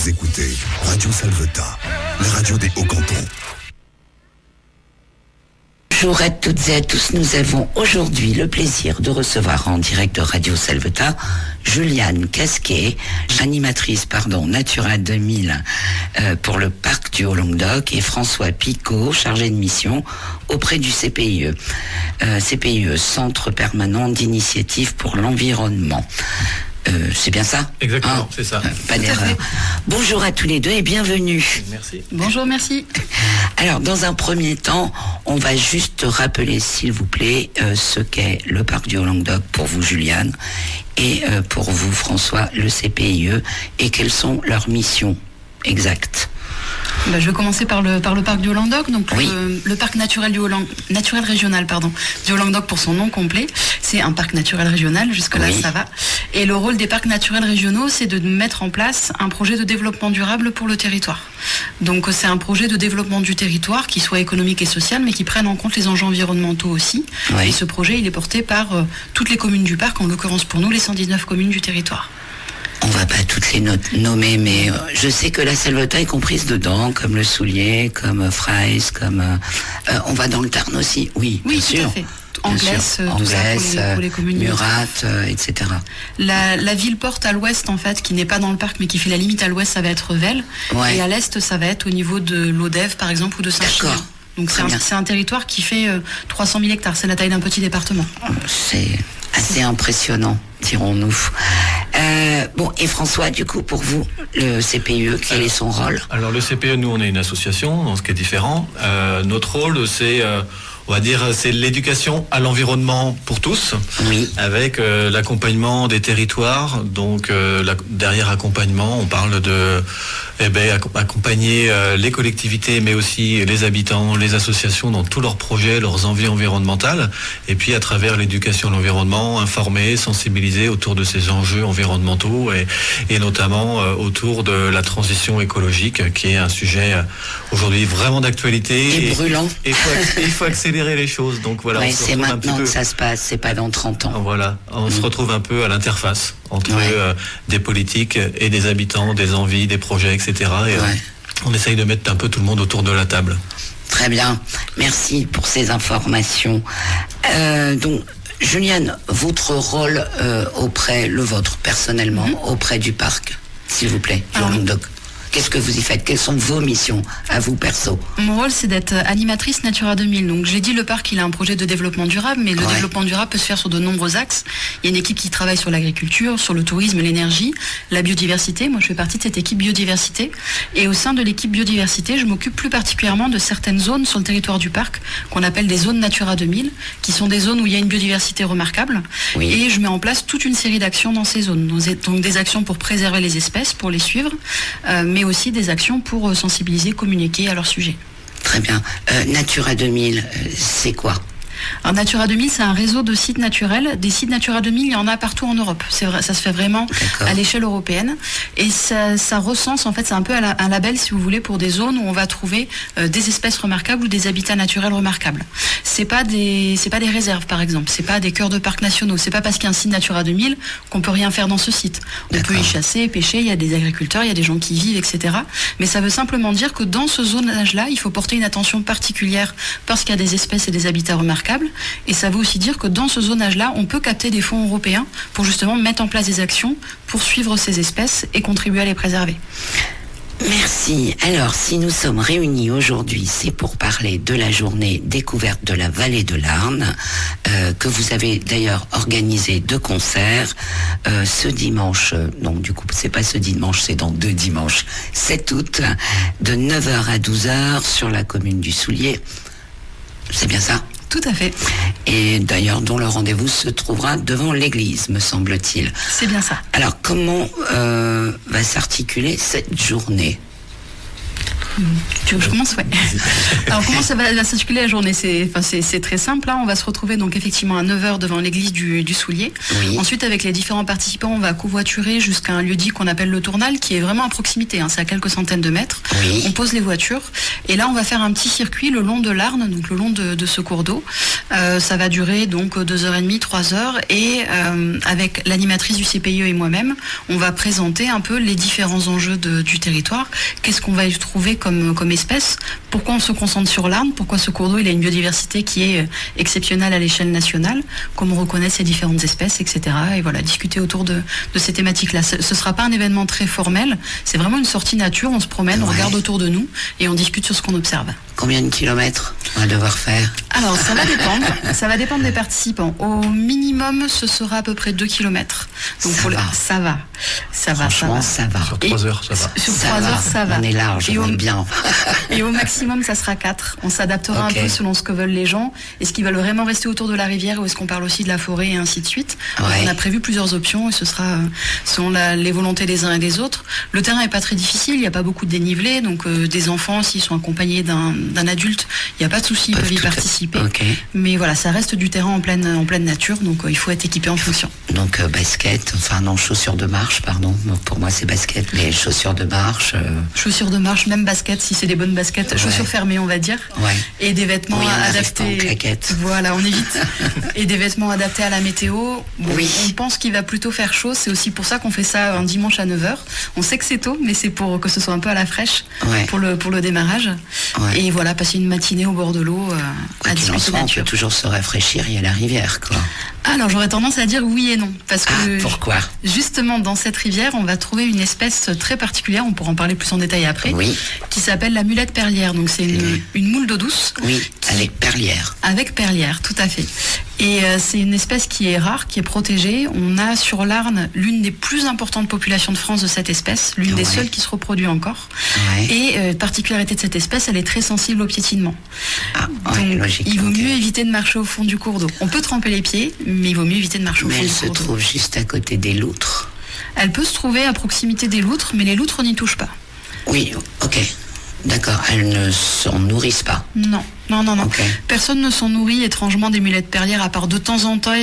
Vous écoutez Radio Salvetat, la radio des Hauts-Cantons. Bonjour à toutes et à tous, nous avons aujourd'hui le plaisir de recevoir en direct de Radio Salvetat Juliane Casquet, animatrice Natura 2000 pour le parc du Haut-Languedoc, et François Picot, chargé de mission auprès du CPIE. CPIE, Centre Permanent d'Initiative pour l'Environnement. C'est bien ça ? Exactement, c'est ça. Pas d'erreur. Bonjour à tous les deux et bienvenue. Merci. Bonjour, merci. Alors, dans un premier temps, on va juste rappeler, s'il vous plaît, ce qu'est le parc du Haut-Languedoc pour vous, Juliane, et pour vous, François, le CPIE, et quelles sont leurs missions exactes. Je vais commencer par le parc du Haut-Languedoc, donc oui. le parc naturel régional du Haut-Languedoc pour son nom complet. C'est un parc naturel régional, jusque-là oui. Ça va. Et le rôle des parcs naturels régionaux, c'est de mettre en place un projet de développement durable pour le territoire. Donc c'est un projet de développement du territoire qui soit économique et social, mais qui prenne en compte les enjeux environnementaux aussi. Oui. Et ce projet, il est porté par toutes les communes du parc, en l'occurrence pour nous, les 119 communes du territoire. On va pas toutes les nommer, mais je sais que la Salvetat est comprise dedans, comme le Soulier, comme Fraise, comme... on va dans le Tarn aussi, oui, bien sûr. Oui, tout à fait. Anglès, tout ça pour les communes. Murat, etc. La ville porte à l'ouest, en fait, qui n'est pas dans le parc, mais qui fait la limite à l'ouest, ça va être Vesle. Ouais. Et à l'est, ça va être au niveau de l'Odève, par exemple, ou de Saint-Chimay. D'accord. Donc c'est un territoire qui fait 300 000 hectares. C'est la taille d'un petit département. C'est assez impressionnant, dirons-nous. Et François, du coup, pour vous, le CPIE, quel est son rôle ? Alors le CPIE, nous, on est une association, donc ce qui est différent. Notre rôle, c'est... on va dire, c'est l'éducation à l'environnement pour tous, oui. Avec l'accompagnement des territoires. Donc derrière accompagnement, on parle de accompagner les collectivités, mais aussi les habitants, les associations dans tous leurs projets, leurs envies environnementales. Et puis à travers l'éducation à l'environnement, informer, sensibiliser autour de ces enjeux environnementaux et notamment autour de la transition écologique, qui est un sujet aujourd'hui vraiment d'actualité. Et brûlant. Et il faut accélérer les choses. Donc voilà. Ouais, c'est maintenant que ça se passe, c'est pas dans 30 ans. Voilà, on se retrouve un peu à l'interface entre des politiques et des habitants, des envies, des projets, etc. Et on essaye de mettre un peu tout le monde autour de la table. Très bien, merci pour ces informations. Donc, Juliane, votre rôle le vôtre personnellement, auprès du parc, s'il vous plaît, du Haut-Languedoc. Qu'est-ce que vous y faites ? Quelles sont vos missions à vous perso ? Mon rôle, c'est d'être animatrice Natura 2000. Donc, j'ai dit, le parc, il a un projet de développement durable, mais le développement durable peut se faire sur de nombreux axes. Il y a une équipe qui travaille sur l'agriculture, sur le tourisme, l'énergie, la biodiversité. Moi, je fais partie de cette équipe biodiversité. Et au sein de l'équipe biodiversité, je m'occupe plus particulièrement de certaines zones sur le territoire du parc, qu'on appelle des zones Natura 2000, qui sont des zones où il y a une biodiversité remarquable. Oui. Et je mets en place toute une série d'actions dans ces zones. Donc, des actions pour préserver les espèces, pour les suivre, mais aussi des actions pour sensibiliser, communiquer à leur sujet. Très bien. Natura 2000, c'est quoi ? Alors Natura 2000, c'est un réseau de sites naturels. Des sites Natura 2000, il y en a partout en Europe. C'est vrai, ça se fait vraiment à l'échelle européenne. Et ça recense, en fait, c'est un peu un label, si vous voulez, pour des zones où on va trouver des espèces remarquables ou des habitats naturels remarquables. C'est pas des réserves, par exemple. C'est pas des cœurs de parcs nationaux. C'est pas parce qu'il y a un site Natura 2000 qu'on peut rien faire dans ce site. On peut y chasser, pêcher, il y a des agriculteurs, il y a des gens qui y vivent, etc. Mais ça veut simplement dire que dans ce zonage-là, il faut porter une attention particulière parce qu'il y a des espèces et des habitats remarquables. Et ça veut aussi dire que dans ce zonage-là, on peut capter des fonds européens pour justement mettre en place des actions pour suivre ces espèces et contribuer à les préserver. Merci. Alors, si nous sommes réunis aujourd'hui, c'est pour parler de la journée découverte de la vallée de l'Arne, que vous avez d'ailleurs organisé 2 concerts ce dimanche. Donc, du coup, c'est pas ce dimanche, c'est dans 2 dimanches. 7 août, de 9h à 12h sur la commune du Soulier. C'est bien ça ? Tout à fait. Et d'ailleurs, dont le rendez-vous se trouvera devant l'église, me semble-t-il. C'est bien ça. Alors, comment va s'articuler cette journée ? Tu veux que je commence? Ouais. Alors comment ça va s'articuler la journée? C'est très simple. Là, on va se retrouver donc effectivement à 9h devant l'église du Soulier. Oui. Ensuite, avec les différents participants, on va covoiturer jusqu'à un lieu dit qu'on appelle le Tournal, qui est vraiment à proximité. C'est à quelques centaines de mètres. Oui. On pose les voitures. Et là, on va faire un petit circuit le long de l'Arne, donc le long de ce cours d'eau. Ça va durer donc 2h30, 3h. Et avec l'animatrice du CPIE et moi-même, on va présenter un peu les différents enjeux du territoire. Qu'est-ce qu'on va y trouver comme espèces? Pourquoi on se concentre sur l'Arne? Pourquoi ce cours d'eau il a une biodiversité qui est exceptionnelle à l'échelle nationale? Comment on reconnaît ces différentes espèces, etc. Et voilà, discuter autour de ces thématiques-là. Ce ne sera pas un événement très formel. C'est vraiment une sortie nature. On se promène, on regarde autour de nous et on discute sur ce qu'on observe. Combien de kilomètres on va devoir faire? Alors, ça va dépendre. Ça va dépendre des participants. Au minimum, ce sera à peu près 2 kilomètres. Donc, ça va. Franchement, ça va. Sur 3 heures, ça va. Sur 3 heures, ça va. On est large, on est bien. Et au maximum, ça sera 4. On s'adaptera un peu selon ce que veulent les gens. Est-ce qu'ils veulent vraiment rester autour de la rivière ou est-ce qu'on parle aussi de la forêt et ainsi de suite? Ouais. On a prévu plusieurs options et ce sera selon les volontés des uns et des autres. Le terrain n'est pas très difficile, il n'y a pas beaucoup de dénivelé. Donc, des enfants, s'ils sont accompagnés d'un adulte, il n'y a pas de souci, ils peuvent y participer. Mais voilà, ça reste du terrain en pleine nature, donc il faut être équipé en fonction. Donc chaussures de marche, pardon. Pour moi, c'est basket, mais chaussures de marche. Chaussures de marche, même basket, si c'est des bonnes baskets. Chaussures fermées, on va dire. Ouais. Et des vêtements adaptés. Voilà, on évite. Et des vêtements adaptés à la météo. Bon, on pense qu'il va plutôt faire chaud. C'est aussi pour ça qu'on fait ça un dimanche à 9h. On sait que c'est tôt, mais c'est pour que ce soit un peu à la fraîche pour le démarrage. Ouais. Et voilà, passer une matinée au bord de l'eau à discuter nature. On peut toujours se rafraîchir, il y a la rivière, quoi. Alors, j'aurais tendance à dire oui et non. Parce que pourquoi? Justement, dans cette rivière, on va trouver une espèce très particulière, on pourra en parler plus en détail après, qui s'appelle la mulette perlière. Donc, c'est une moule d'eau douce. Oui, avec perlière. Avec perlière, tout à fait. Et c'est une espèce qui est rare, qui est protégée. On a sur l'Arne l'une des plus importantes populations de France de cette espèce, l'une des seules qui se reproduit encore. Et particularité de cette espèce, elle est très sensible au piétinement. Donc, il vaut mieux éviter de marcher au fond du cours d'eau. On peut tremper les pieds, mais il vaut mieux éviter de marcher au fond du cours d'eau. Mais elle se trouve juste à côté des loutres. Elle peut se trouver à proximité des loutres, mais les loutres n'y touchent pas. Oui, ok. D'accord, elles ne s'en nourrissent pas. Non. Personne ne s'en nourrit étrangement des mulettes perlières, à part de temps en temps.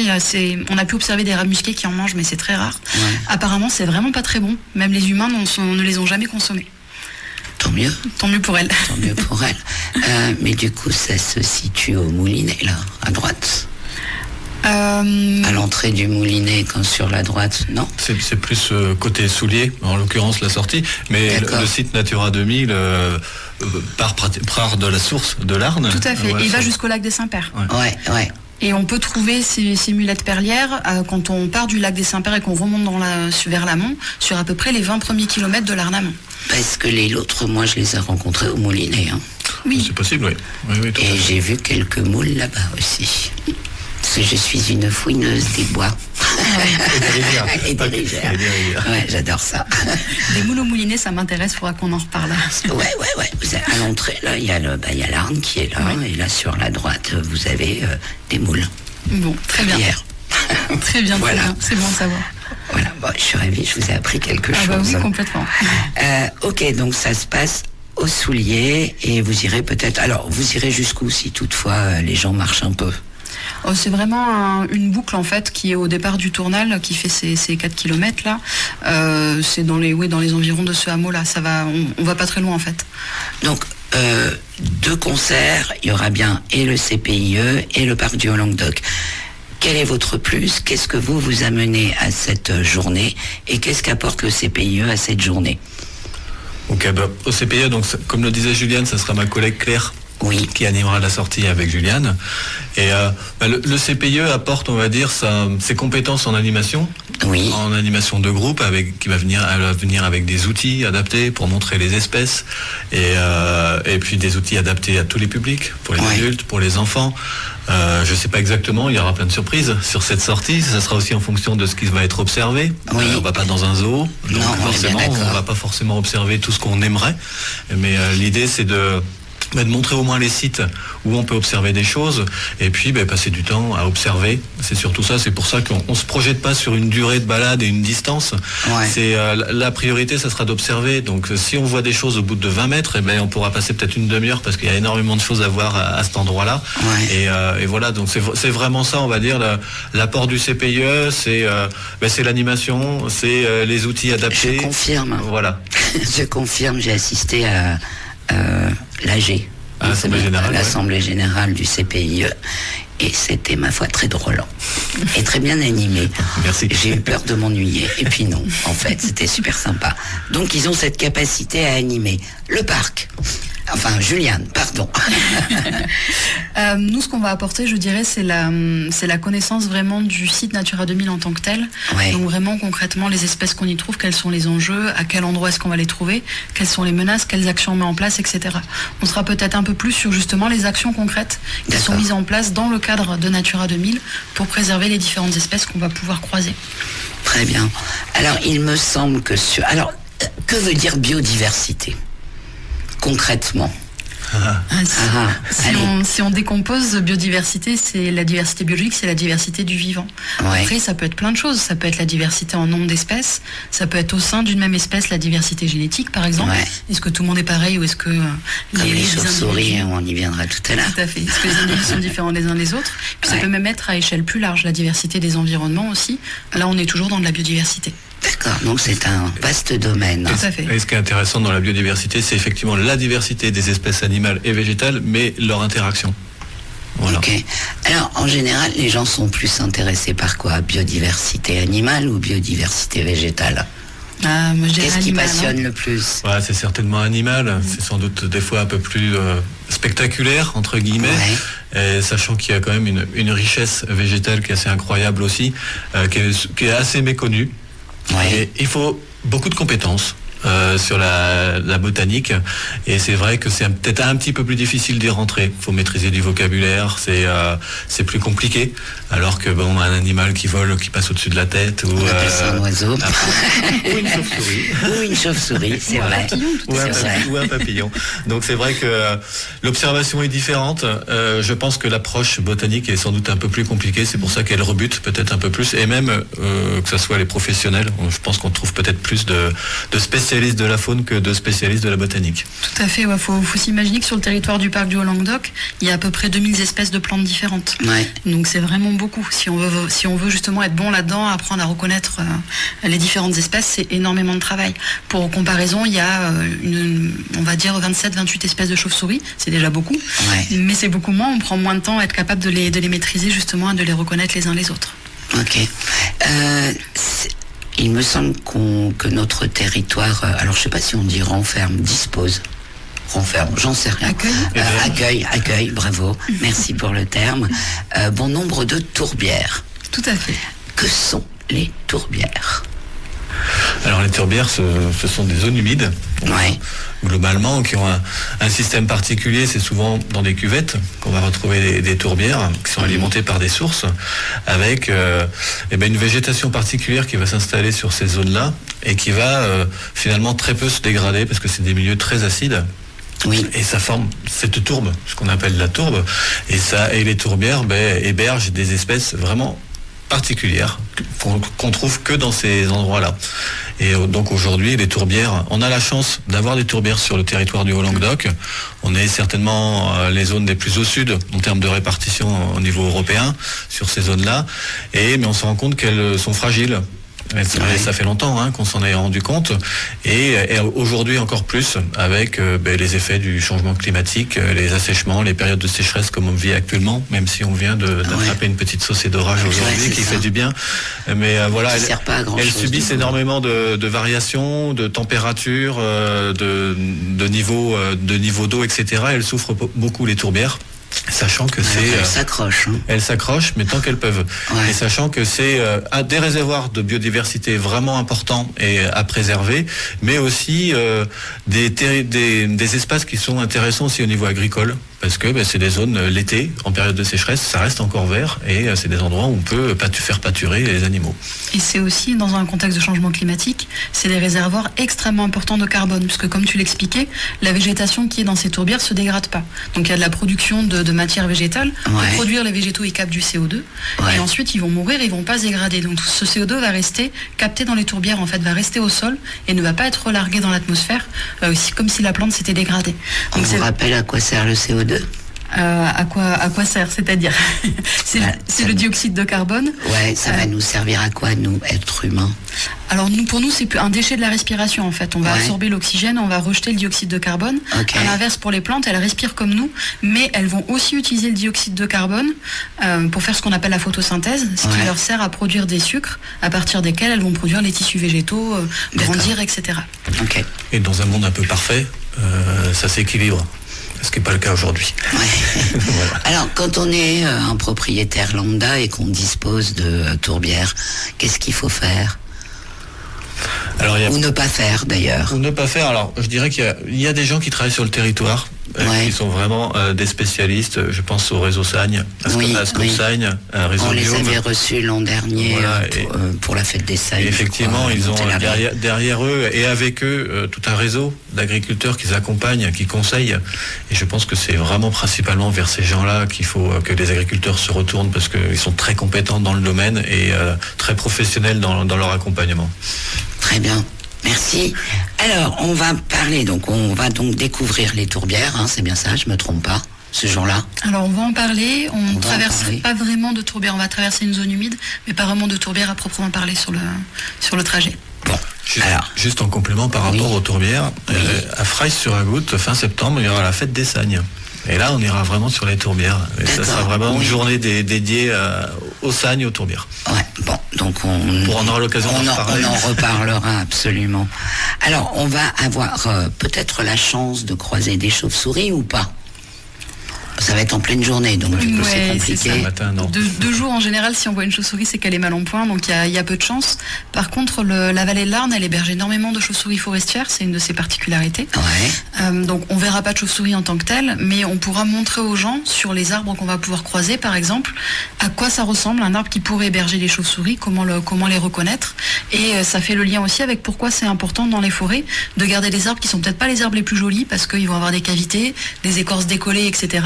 On a pu observer des rats musqués qui en mangent, mais c'est très rare. Apparemment, c'est vraiment pas très bon. Même les humains ne les ont jamais consommés. Tant mieux. Tant mieux pour elles. Tant mieux pour elles. Mais du coup, ça se situe au Moulinet, là, à droite. À l'entrée du Moulinet, quand sur la droite, non? C'est plus côté Soulier, en l'occurrence la sortie, mais le site Natura 2000 part de la source de l'Arne. Tout à fait, et il va jusqu'au lac des Saints-Pères. Ouais. Et on peut trouver ces mulettes perlières quand on part du lac des Saints-Pères et qu'on remonte vers l'amont, sur à peu près les 20 premiers kilomètres de l'Arne amont. Parce que les loutres, moi je les ai rencontrées au Moulinet. Oui. C'est possible, oui. Et j'ai vu quelques moules là-bas aussi. Parce que je suis une fouineuse des bois. Et des rivières. Ouais, j'adore ça. Les moules au Moulinet, ça m'intéresse, il faudra qu'on en reparle. Ouais. À l'entrée, là, il y a l'Arne qui est là, et là, sur la droite, vous avez des moules. Bon, très bien. Très bien, c'est bon à savoir. Voilà, je suis ravie, je vous ai appris quelque chose. Oui, complètement. Ok, donc ça se passe au Soulier, et vous irez peut-être... Alors, vous irez jusqu'où, si toutefois les gens marchent un peu? C'est vraiment une boucle en fait qui est au départ du Tournal, qui fait ces 4 km là. C'est dans les environs de ce hameau là. Ça va, on va pas très loin en fait. Donc 2 concerts, il y aura bien et le CPIE et le Parc du Haut-Languedoc. Quel est votre plus? Qu'est-ce que vous amenez à cette journée? Et qu'est-ce qu'apporte le CPIE à cette journée? Ok, au CPIE, donc comme le disait Juliane, ça sera ma collègue Claire qui animera la sortie avec Juliane. Et le CPIE apporte, on va dire, ses compétences en animation, en animation de groupe, elle va venir avec des outils adaptés pour montrer les espèces, et puis des outils adaptés à tous les publics, pour les adultes, pour les enfants. Je ne sais pas exactement, il y aura plein de surprises sur cette sortie. Ça sera aussi en fonction de ce qui va être observé. On ne va pas dans un zoo, donc forcément, on ne va pas forcément observer tout ce qu'on aimerait. Mais l'idée, c'est de de montrer au moins les sites où on peut observer des choses et puis passer du temps à observer. C'est surtout ça, c'est pour ça qu'on se projette pas sur une durée de balade et une distance. Ouais. C'est la priorité, ça sera d'observer. Donc si on voit des choses au bout de 20 mètres, on pourra passer peut-être une demi-heure parce qu'il y a énormément de choses à voir à cet endroit-là. Ouais. Et voilà, donc c'est vraiment ça, on va dire, l'apport du CPIE, c'est l'animation, c'est les outils adaptés. Je confirme. Voilà. Je confirme, j'ai assisté à l'AG, l'Assemblée générale du CPIE, et c'était, ma foi, très drôle et très bien animé. Merci. J'ai eu peur de m'ennuyer, et puis non, en fait, c'était super sympa. Donc ils ont cette capacité à animer le parc. Enfin, Juliane, pardon. Nous, ce qu'on va apporter, je dirais, c'est la connaissance vraiment du site Natura 2000 en tant que tel. Ouais. Donc vraiment, concrètement, les espèces qu'on y trouve, quels sont les enjeux, à quel endroit est-ce qu'on va les trouver, quelles sont les menaces, quelles actions on met en place, etc. On sera peut-être un peu plus sur justement les actions concrètes qui sont mises en place dans le cadre de Natura 2000 pour préserver les différentes espèces qu'on va pouvoir croiser. Très bien. Alors, il me semble que Alors, que veut dire biodiversité ? Concrètement. Si on décompose, biodiversité, c'est la diversité biologique, c'est la diversité du vivant. Ouais. Après, ça peut être plein de choses. Ça peut être la diversité en nombre d'espèces. Ça peut être au sein d'une même espèce la diversité génétique, par exemple. Ouais. Est-ce que tout le monde est pareil ou est-ce que les chauves-souris, on y viendra tout à l'heure. Tout à fait. Est-ce que les individus sont différents les uns des autres ? Puis ça peut même être à échelle plus large, la diversité des environnements aussi. Là, on est toujours dans de la biodiversité. D'accord, donc c'est un vaste domaine. Tout à fait. Et ce qui est intéressant dans la biodiversité, c'est effectivement la diversité des espèces animales et végétales, mais leur interaction. Voilà. Ok. Alors, en général, les gens sont plus intéressés par quoi ? Biodiversité animale ou biodiversité végétale ? Qu'est-ce qui passionne le plus ? C'est certainement animal. C'est sans doute des fois un peu plus spectaculaire, entre guillemets, sachant qu'il y a quand même une richesse végétale qui est assez incroyable aussi, qui est assez méconnue. Ouais. Et il faut beaucoup de compétences sur la botanique, et c'est vrai que c'est peut-être un petit peu plus difficile d'y rentrer. Il faut maîtriser du vocabulaire, c'est plus compliqué, alors que un animal qui vole, qui passe au-dessus de la tête, on appelle ça un oiseau, ou une chauve-souris, ou une chauve-souris, c'est vrai, ou un papillon. Donc c'est vrai que l'observation est différente. Je pense que l'approche botanique est sans doute un peu plus compliquée, c'est pour ça qu'elle rebute peut-être un peu plus, et même que ce soit les professionnels, je pense qu'on trouve peut-être plus de spécialistes de la faune que de spécialistes de la botanique. Tout à fait, faut s'imaginer que sur le territoire du parc du Haut-Languedoc, il y a à peu près 2000 espèces de plantes différentes. Ouais. Donc c'est vraiment beaucoup. Si on veut justement être bon là-dedans, apprendre à reconnaître les différentes espèces, c'est énormément de travail. Pour comparaison, il y a on va dire 27-28 espèces de chauves-souris, c'est déjà beaucoup, mais c'est beaucoup moins, on prend moins de temps à être capable de les maîtriser justement et de les reconnaître les uns les autres. Ok. Il me semble que notre territoire, alors je ne sais pas si on dit renferme, j'en sais rien. Accueil, bravo, merci pour le terme. Bon nombre de tourbières. Tout à fait. Que sont les tourbières ? Alors les tourbières, ce sont des zones humides, globalement, qui ont un système particulier. C'est souvent dans des cuvettes qu'on va retrouver des tourbières qui sont alimentées par des sources, avec une végétation particulière qui va s'installer sur ces zones-là et qui va finalement très peu se dégrader parce que c'est des milieux très acides. Oui. Et ça forme cette tourbe, ce qu'on appelle la tourbe, et les tourbières hébergent des espèces vraiment particulières qu'on trouve que dans ces endroits-là. Et donc aujourd'hui, les tourbières, on a la chance d'avoir des tourbières sur le territoire du Haut-Languedoc. On est certainement les zones les plus au sud en termes de répartition au niveau européen sur ces zones-là. Mais on se rend compte qu'elles sont fragiles. Ça fait longtemps qu'on s'en est rendu compte, et aujourd'hui encore plus avec les effets du changement climatique, les assèchements, les périodes de sécheresse comme on vit actuellement, même si on vient d'attraper une petite saucée d'orage aujourd'hui qui fait du bien. Mais elles subissent énormément de variations, de température, de niveau d'eau, etc. Elles souffrent beaucoup, les tourbières. Sachant que elles s'accrochent, mais tant qu'elles peuvent. Et sachant que c'est des réservoirs de biodiversité vraiment importants et à préserver, mais aussi des espaces qui sont intéressants aussi au niveau agricole, parce que c'est des zones, l'été, en période de sécheresse, ça reste encore vert, et c'est des endroits où on peut faire pâturer les animaux. Et c'est aussi, dans un contexte de changement climatique, c'est des réservoirs extrêmement importants de carbone, puisque comme tu l'expliquais, la végétation qui est dans ces tourbières se dégrade pas. Donc il y a de la production de matière végétale. Pour produire les végétaux, ils captent du CO2, et ensuite ils vont mourir, ils vont pas se dégrader. Donc ce CO2 va rester capté dans les tourbières, en fait, va rester au sol et ne va pas être relargué dans l'atmosphère, comme si la plante s'était dégradée. Donc, on vous rappelle à quoi sert le CO2 ? À quoi sert, c'est-à-dire c'est le dioxyde de carbone. Ouais, ça va nous servir à quoi, nous, êtres humains ? Alors pour nous, c'est un déchet de la respiration, en fait. On va absorber l'oxygène, on va rejeter le dioxyde de carbone. À l'inverse, pour les plantes, elles respirent comme nous, mais elles vont aussi utiliser le dioxyde de carbone pour faire ce qu'on appelle la photosynthèse, ce qui leur sert à produire des sucres, à partir desquels elles vont produire les tissus végétaux, grandir, etc. Et dans un monde un peu parfait, ça s'équilibre. Ce qui n'est pas le cas aujourd'hui. Voilà. Alors, quand on est un propriétaire lambda et qu'on dispose de tourbières, qu'est-ce qu'il faut faire ? Ou ne pas faire, d'ailleurs. Ou ne pas faire. Alors, je dirais qu'il y a des gens qui travaillent sur le territoire, qui sont vraiment des spécialistes. Je pense au réseau Sagne, à Scopsagne, un réseau On Biome. les avait reçus l'an dernier pour la fête des Sagnes. Effectivement, ils ont derrière eux et avec eux tout un réseau d'agriculteurs qui accompagnent, qui conseillent. Et je pense que c'est vraiment principalement vers ces gens-là qu'il faut que les agriculteurs se retournent, parce qu'ils sont très compétents dans le domaine et très professionnels dans leur accompagnement. Très bien. Merci. Alors, on va découvrir les tourbières, c'est bien ça, je me trompe pas, ce jour-là. Alors, on va en parler. On ne traverse pas vraiment de tourbières. On va traverser une zone humide, mais pas vraiment de tourbières à proprement parler sur le trajet. Bon. Juste en complément par rapport aux tourbières, à Freys-sur-Agoutte, fin septembre, il y aura la fête des Sagnes. Et là, on ira vraiment sur les tourbières. Et ça sera vraiment une journée dédiée aux Sagnes, aux tourbières. Donc on aura l'occasion d'en reparler. On en reparlera absolument. Alors, on va avoir peut-être la chance de croiser des chauves-souris ou pas ? Ça va être en pleine journée, donc du coup c'est compliqué. Le matin, non. Deux jours en général, si on voit une chauve-souris, c'est qu'elle est mal en point, donc il y a peu de chance. Par contre, la vallée de l'Arne, elle héberge énormément de chauves-souris forestières, c'est une de ses particularités. Donc on verra pas de chauve-souris en tant que telle, mais on pourra montrer aux gens sur les arbres qu'on va pouvoir croiser, par exemple, à quoi ça ressemble un arbre qui pourrait héberger les chauves-souris, comment les reconnaître. Et ça fait le lien aussi avec pourquoi c'est important dans les forêts de garder des arbres qui sont peut-être pas les arbres les plus jolis, parce qu'ils vont avoir des cavités, des écorces décollées, etc.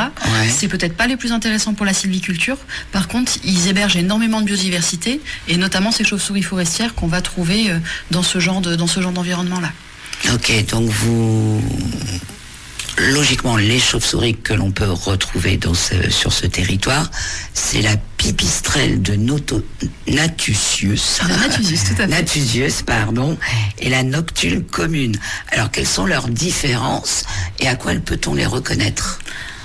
C'est peut-être pas les plus intéressants pour la sylviculture. Par contre, ils hébergent énormément de biodiversité, et notamment ces chauves-souris forestières qu'on va trouver dans ce genre d'environnement-là. Ok, donc logiquement, les chauves-souris que l'on peut retrouver sur ce territoire, c'est la pipistrelle de Natusius. Natusius, tout à fait. Natusius, pardon, et la noctule commune. Alors, quelles sont leurs différences et à quoi peut-on les reconnaître ?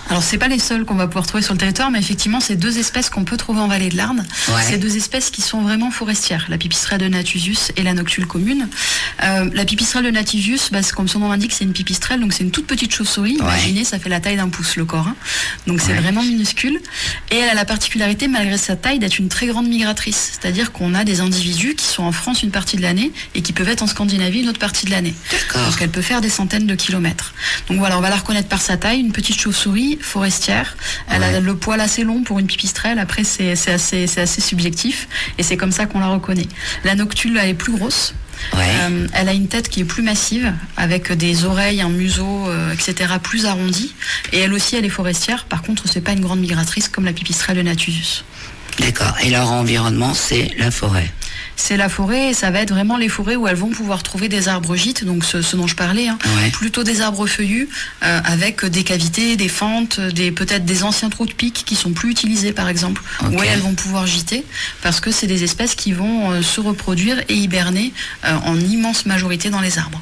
Alors, c'est pas les seuls qu'on va pouvoir trouver sur le territoire, mais effectivement, c'est deux espèces qu'on peut trouver en vallée de l'Arne. C'est deux espèces qui sont vraiment forestières, la pipistrelle de Natusius et la noctule commune. La pipistrelle de Natusius, comme son nom l'indique, c'est une pipistrelle, donc c'est une toute petite chauve-souris. Imaginez, ça fait la taille d'un pouce le corps. Donc c'est vraiment minuscule. Et elle a la particularité, malgré sa taille, d'être une très grande migratrice. C'est-à-dire qu'on a des individus qui sont en France une partie de l'année et qui peuvent être en Scandinavie une autre partie de l'année. Donc elle peut faire des centaines de kilomètres. Donc voilà, on va la reconnaître par sa taille, une petite chauve-souris forestière. Elle a le poil assez long pour une pipistrelle. Après, c'est assez subjectif. Et c'est comme ça qu'on la reconnaît. La noctule, elle est plus grosse. Elle a une tête qui est plus massive, avec des oreilles, un museau, etc. plus arrondi. Et elle aussi, elle est forestière. Par contre, c'est pas une grande migratrice comme la pipistrelle de Natusius. D'accord. Et leur environnement, c'est la forêt. C'est la forêt, et ça va être vraiment les forêts où elles vont pouvoir trouver des arbres gîtes, donc ce dont je parlais, plutôt des arbres feuillus, avec des cavités, des fentes, peut-être des anciens trous de pique qui sont plus utilisés, par exemple, où elles vont pouvoir gîter, parce que c'est des espèces qui vont se reproduire et hiberner en immense majorité dans les arbres.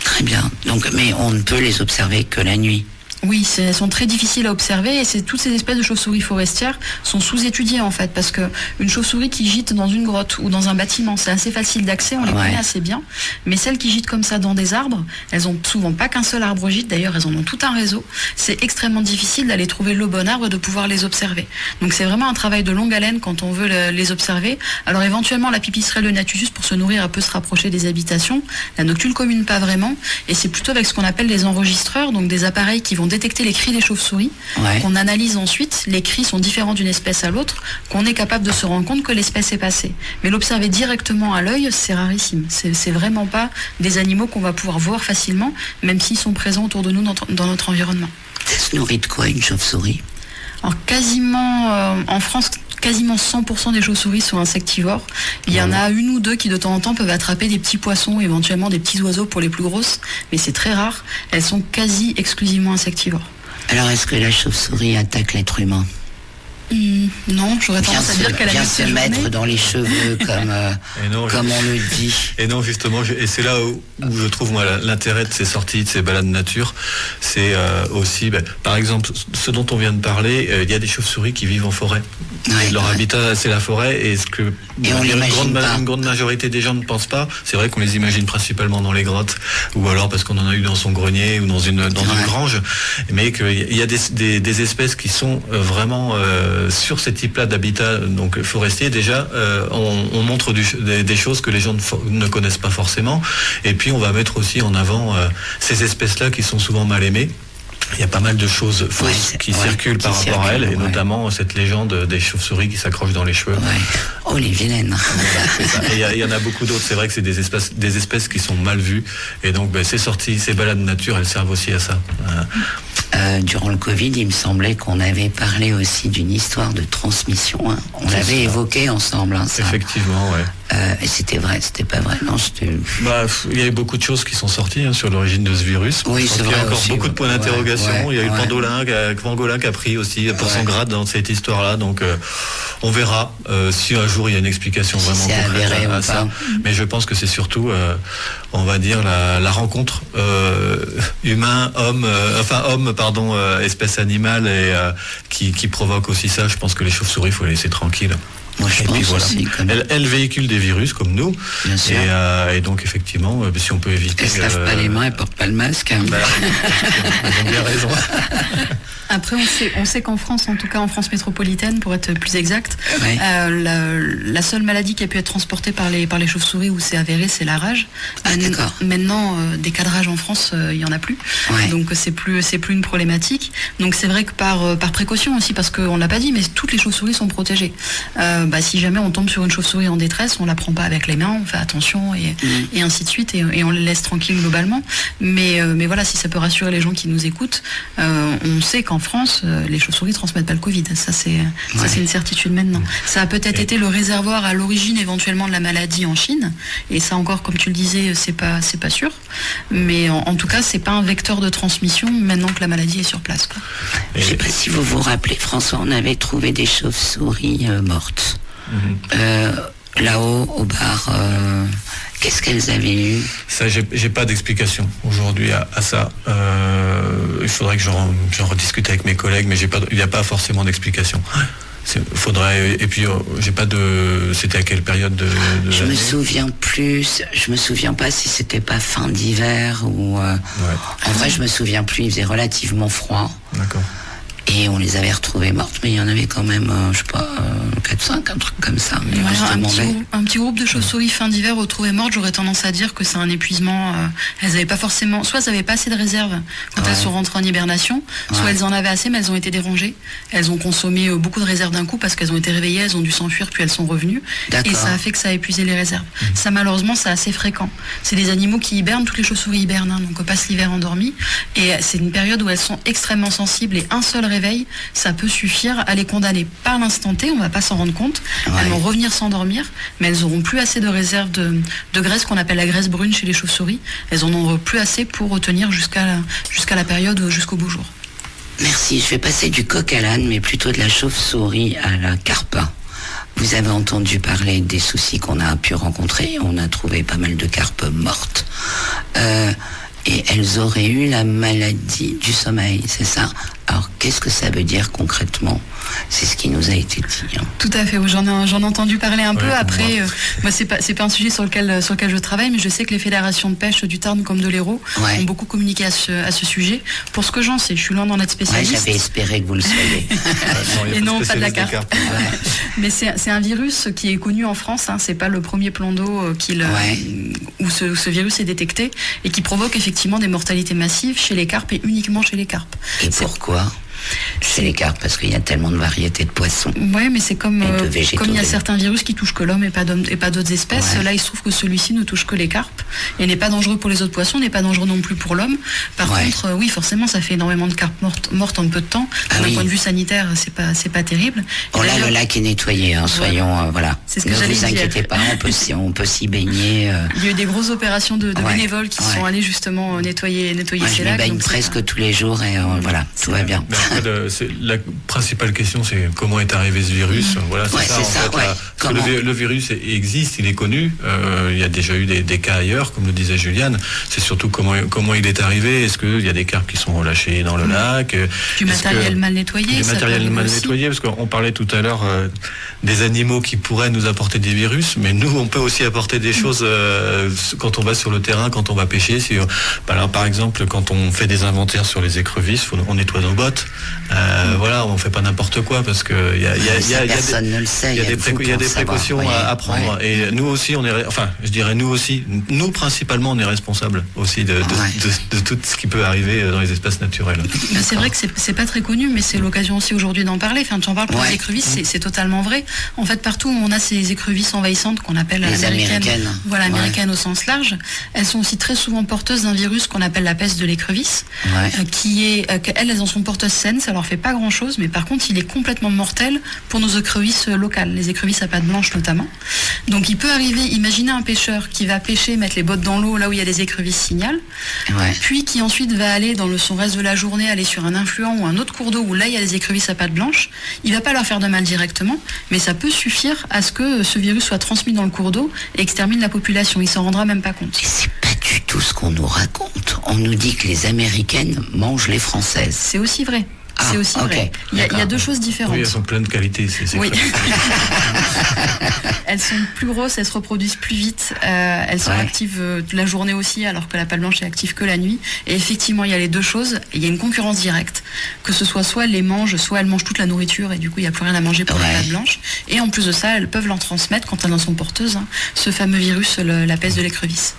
Très bien. Donc, mais on ne peut les observer que la nuit. Oui, elles sont très difficiles à observer, et toutes ces espèces de chauves-souris forestières sont sous-étudiées en fait, parce que une chauve-souris qui gîte dans une grotte ou dans un bâtiment, c'est assez facile d'accès, on les connaît assez bien, mais celles qui gîtent comme ça dans des arbres, elles ont souvent pas qu'un seul arbre gîte, d'ailleurs elles en ont tout un réseau, c'est extrêmement difficile d'aller trouver le bon arbre et de pouvoir les observer. Donc c'est vraiment un travail de longue haleine quand on veut les observer. Alors éventuellement la pipistrelle de Natusius, pour se nourrir, elle peut se rapprocher des habitations, la noctule commune pas vraiment, et c'est plutôt avec ce qu'on appelle des enregistreurs, donc des appareils qui vont détecter les cris des chauves-souris, qu'on analyse ensuite. Les cris sont différents d'une espèce à l'autre, qu'on est capable de se rendre compte que l'espèce est passée. Mais l'observer directement à l'œil, c'est rarissime. C'est vraiment pas des animaux qu'on va pouvoir voir facilement, même s'ils sont présents autour de nous dans notre environnement. Ça se nourrit de quoi, une chauve-souris ? Alors en France, quasiment 100% des chauves-souris sont insectivores. Il y en a une ou deux qui de temps en temps peuvent attraper des petits poissons, éventuellement des petits oiseaux pour les plus grosses, mais c'est très rare. Elles sont quasi exclusivement insectivores. Alors est-ce que la chauve-souris attaque l'être humain ? Non, j'aurais tendance à dire qu'elle vient se mettre dans les cheveux comme on le dit. Et non, justement, et c'est là où je trouve moi l'intérêt de ces sorties, de ces balades nature, c'est aussi, par exemple, ce dont on vient de parler, il y a des chauves-souris qui vivent en forêt. Et leur habitat, c'est la forêt, et une grande majorité des gens ne pensent pas. C'est vrai qu'on les imagine principalement dans les grottes, ou alors parce qu'on en a eu dans son grenier ou dans une grange, mais qu'il y a des espèces qui sont vraiment sur ces types-là d'habitat donc forestier. Déjà, on montre des choses que les gens ne connaissent pas forcément, et puis on va mettre aussi en avant ces espèces-là qui sont souvent mal aimées. Il y a pas mal de choses fausses qui circulent par rapport à elles, et notamment cette légende des chauves-souris qui s'accrochent dans les cheveux. Oh, les vilaines. Il y en a beaucoup d'autres. C'est vrai que c'est des espèces qui sont mal vues, et donc ces balades nature, elles servent aussi à ça. Durant le Covid, il me semblait qu'on avait parlé aussi d'une histoire de transmission. On l'avait évoqué ensemble. Ça. Effectivement, ouais. Et c'était vrai, c'était pas vrai. Non, il y a eu beaucoup de choses qui sont sorties sur l'origine de ce virus. Oui, c'est vrai. Il y a encore aussi, beaucoup de points d'interrogation. Il y a eu Pangolin qui a pris aussi pour son grade dans cette histoire-là. Donc on verra si un jour il y a une explication vraiment concrète à ça. Mais je pense que c'est surtout, on va dire, la rencontre espèce animale, et qui provoque aussi ça. Je pense que les chauves-souris, il faut les laisser tranquilles. Moi, je pense aussi. Elles véhiculent des virus comme nous. Bien sûr. Et donc, effectivement, si on peut éviter... Elles ne se lavent pas les mains, elles ne portent pas le masque. Elles ont bien raison. Après, on sait qu'en France, en tout cas en France métropolitaine, pour être plus exact, la seule maladie qui a pu être transportée par les chauves-souris où c'est avéré, c'est la rage. D'accord. Maintenant, des cas de rage en France, il n'y en a plus. Donc, c'est plus une problématique. Donc, c'est vrai que par précaution aussi, parce qu'on ne l'a pas dit, mais toutes les chauves-souris sont protégées. Si jamais on tombe sur une chauve-souris en détresse, on la prend pas avec les mains, on fait attention et ainsi de suite, et on les laisse tranquilles globalement. Mais voilà, si ça peut rassurer les gens qui nous écoutent, on sait qu'en France, les chauves-souris transmettent pas le Covid. Ça c'est une certitude maintenant. Ça a peut-être été le réservoir à l'origine éventuellement de la maladie en Chine, et ça encore, comme tu le disais, c'est pas sûr. Mais en tout cas, c'est pas un vecteur de transmission maintenant que la maladie est sur place, quoi. Je sais pas si vous vous rappelez, François, on avait trouvé des chauves-souris mortes. Là-haut, au bar, qu'est-ce qu'elles avaient eu ? Ça, j'ai pas d'explication aujourd'hui à ça. Il faudrait que j'en rediscute avec mes collègues, mais il n'y a pas forcément d'explication. Faudrait, et puis j'ai pas de... C'était à quelle période de Je me souviens plus. Je me souviens pas si c'était pas fin d'hiver ou... En vrai, je me souviens plus. Il faisait relativement froid. D'accord. Et on les avait retrouvées mortes, mais il y en avait quand même, 4-5, un truc comme ça. Mais un petit groupe de chauves-souris fin d'hiver retrouvées mortes, j'aurais tendance à dire que c'est un épuisement. Elles n'avaient pas forcément, soit elles n'avaient pas assez de réserve quand elles sont rentrées en hibernation, soit elles en avaient assez, mais elles ont été dérangées. Elles ont consommé beaucoup de réserves d'un coup parce qu'elles ont été réveillées, elles ont dû s'enfuir, puis elles sont revenues. Et ça a fait que ça a épuisé les réserves. Ça, malheureusement, c'est assez fréquent. C'est des animaux qui hibernent, toutes les chauves-souris hibernent, donc passent l'hiver endormies. Et c'est une période où elles sont extrêmement sensibles, et un seul réveil, ça peut suffire à les condamner par l'instant T, on va pas s'en rendre compte. Elles vont revenir s'endormir, mais elles auront plus assez de réserve de graisse qu'on appelle la graisse brune chez les chauves-souris. Elles en auront plus assez pour retenir jusqu'à la période, jusqu'au beau jour. Merci, je vais passer du coq à l'âne, mais plutôt de la chauve-souris à la carpe. Vous avez entendu parler des soucis qu'on a pu rencontrer, on a trouvé pas mal de carpes mortes. Et elles auraient eu la maladie du sommeil, c'est ça ? Alors, qu'est-ce que ça veut dire concrètement ? C'est ce qui nous a été dit. Tout à fait, j'en ai entendu parler un peu. Après, moi c'est pas un sujet sur lequel je travaille, mais je sais que les fédérations de pêche du Tarn comme de l'Hérault ont beaucoup communiqué à ce sujet. Pour ce que j'en sais, je suis loin d'en être spécialiste. J'avais espéré que vous le soyez. Et non, pas de la carpe. Mais c'est un virus qui est connu en France. C'est pas le premier plan d'eau où ce virus est détecté et qui provoque effectivement des mortalités massives chez les carpes et uniquement chez les carpes. Et pourquoi ? Chez les carpes, parce qu'il y a tellement de variétés de poissons. Oui, mais c'est comme il y a certains virus qui touchent que l'homme et pas d'autres espèces. Là, il se trouve que celui-ci ne touche que les carpes et n'est pas dangereux pour les autres poissons, n'est pas dangereux non plus pour l'homme. Par contre, oui, forcément, ça fait énormément de carpes mortes en peu de temps. D'un point de vue sanitaire, c'est pas terrible. Et là, le lac est nettoyé, soyons, voilà. C'est ce que ne vous inquiétez pas, on peut s'y baigner. Il y a eu des grosses opérations de bénévoles qui sont allés justement nettoyer ces lacs. Je me baigne presque tous les jours et voilà, tout va bien. La principale question, c'est comment est arrivé ce virus. Voilà, c'est ça. Le virus existe, il est connu. Il y a déjà eu des cas ailleurs, comme le disait Juliane. C'est surtout comment il est arrivé. Est-ce qu'il y a des carpes qui sont relâchées dans le lac ? Du matériel mal nettoyé. Parce qu'on parlait tout à l'heure des animaux qui pourraient nous apporter des virus, mais nous, on peut aussi apporter des choses quand on va sur le terrain, quand on va pêcher. Alors, par exemple, quand on fait des inventaires sur les écrevisses, on nettoie nos bottes. Voilà, on fait pas n'importe quoi parce que il y a des précautions à prendre. Et nous aussi, nous principalement, on est responsable aussi de tout ce qui peut arriver dans les espaces naturels. C'est vrai que c'est pas très connu, mais c'est l'occasion aussi aujourd'hui d'en parler. Enfin, tu en parles pour les écrevisses, c'est totalement vrai. En fait, partout où on a ces écrevisses envahissantes qu'on appelle les américaines. Voilà, américaines au sens large, elles sont aussi très souvent porteuses d'un virus qu'on appelle la peste de l'écrevisse, elles en sont porteuses saines, ça leur fait pas grand chose, mais par contre il est complètement mortel pour nos écrevisses locales, les écrevisses à pattes blanches notamment. Donc il peut arriver, imaginez un pêcheur qui va pêcher, mettre les bottes dans l'eau là où il y a des écrevisses signal, puis qui ensuite va aller dans son reste de la journée, aller sur un influent ou un autre cours d'eau où là il y a des écrevisses à pattes blanches. Il va pas leur faire de mal directement, mais ça peut suffire à ce que ce virus soit transmis dans le cours d'eau et extermine la population. Il s'en rendra même pas compte. Et c'est pas du tout ce qu'on nous raconte. On nous dit que les Américaines mangent les Françaises. C'est aussi vrai. C'est aussi vrai. Il y a deux choses différentes. Oui, elles sont pleines de qualités. Oui. Elles sont plus grosses, elles se reproduisent plus vite, elles sont actives la journée aussi, alors que la patte blanche est active que la nuit. Et effectivement, il y a les deux choses. Il y a une concurrence directe, que ce soit elles les mangent, soit elles mangent toute la nourriture et du coup, il n'y a plus rien à manger pour la patte blanche. Et en plus de ça, elles peuvent leur transmettre, quand elles en sont porteuses, ce fameux virus, la peste de l'écrevisse.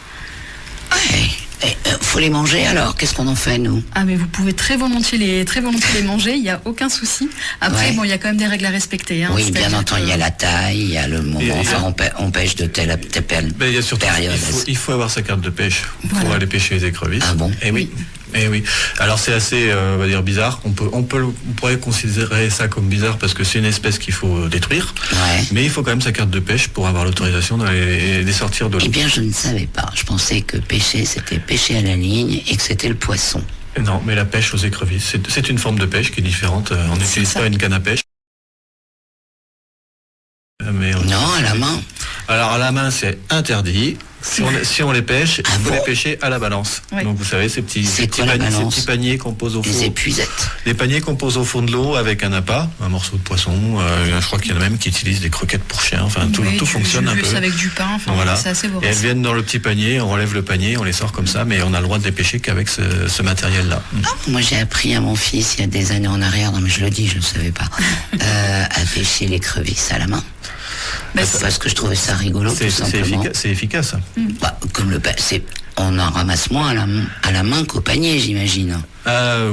Faut les manger alors, qu'est-ce qu'on en fait nous ? Mais vous pouvez très volontiers les manger, il n'y a aucun souci. Après, il y a quand même des règles à respecter. Oui, bien entendu, il y a la taille, il y a le moment, on pêche de telle période. Il faut avoir sa carte de pêche pour aller pêcher les écrevisses. Ah bon ? Et oui. Alors c'est assez, on va dire, bizarre. On pourrait considérer ça comme bizarre parce que c'est une espèce qu'il faut détruire. Mais il faut quand même sa carte de pêche pour avoir l'autorisation d'aller les sortir de l'eau. Eh bien, je ne savais pas. Je pensais que pêcher, c'était pêcher à la ligne et que c'était le poisson. Non, mais la pêche aux écrevisses, c'est une forme de pêche qui est différente. On n'utilise pas une canne à pêche. Non, à la main. Alors à la main, c'est interdit. Si on les pêche, il faut les pêcher à la balance. Donc vous savez, ces petits paniers qu'on pose au fond. Les épuisettes. Les paniers qu'on pose au fond de l'eau avec un appât, un morceau de poisson. Je crois qu'il y en a même qui utilisent des croquettes pour chiens. Enfin, tout fonctionne un peu. Avec du pain. Voilà. C'est assez vorace. Et elles viennent dans le petit panier, on relève le panier, on les sort comme ça, mais on a le droit de les pêcher qu'avec ce matériel-là. Moi, j'ai appris à mon fils il y a des années en arrière, non mais je le dis, je ne savais pas, à pêcher l'écrevisse à la main. Parce que je trouvais ça rigolo, tout simplement. C'est efficace. Comme on en ramasse moins à la main qu'au panier, j'imagine.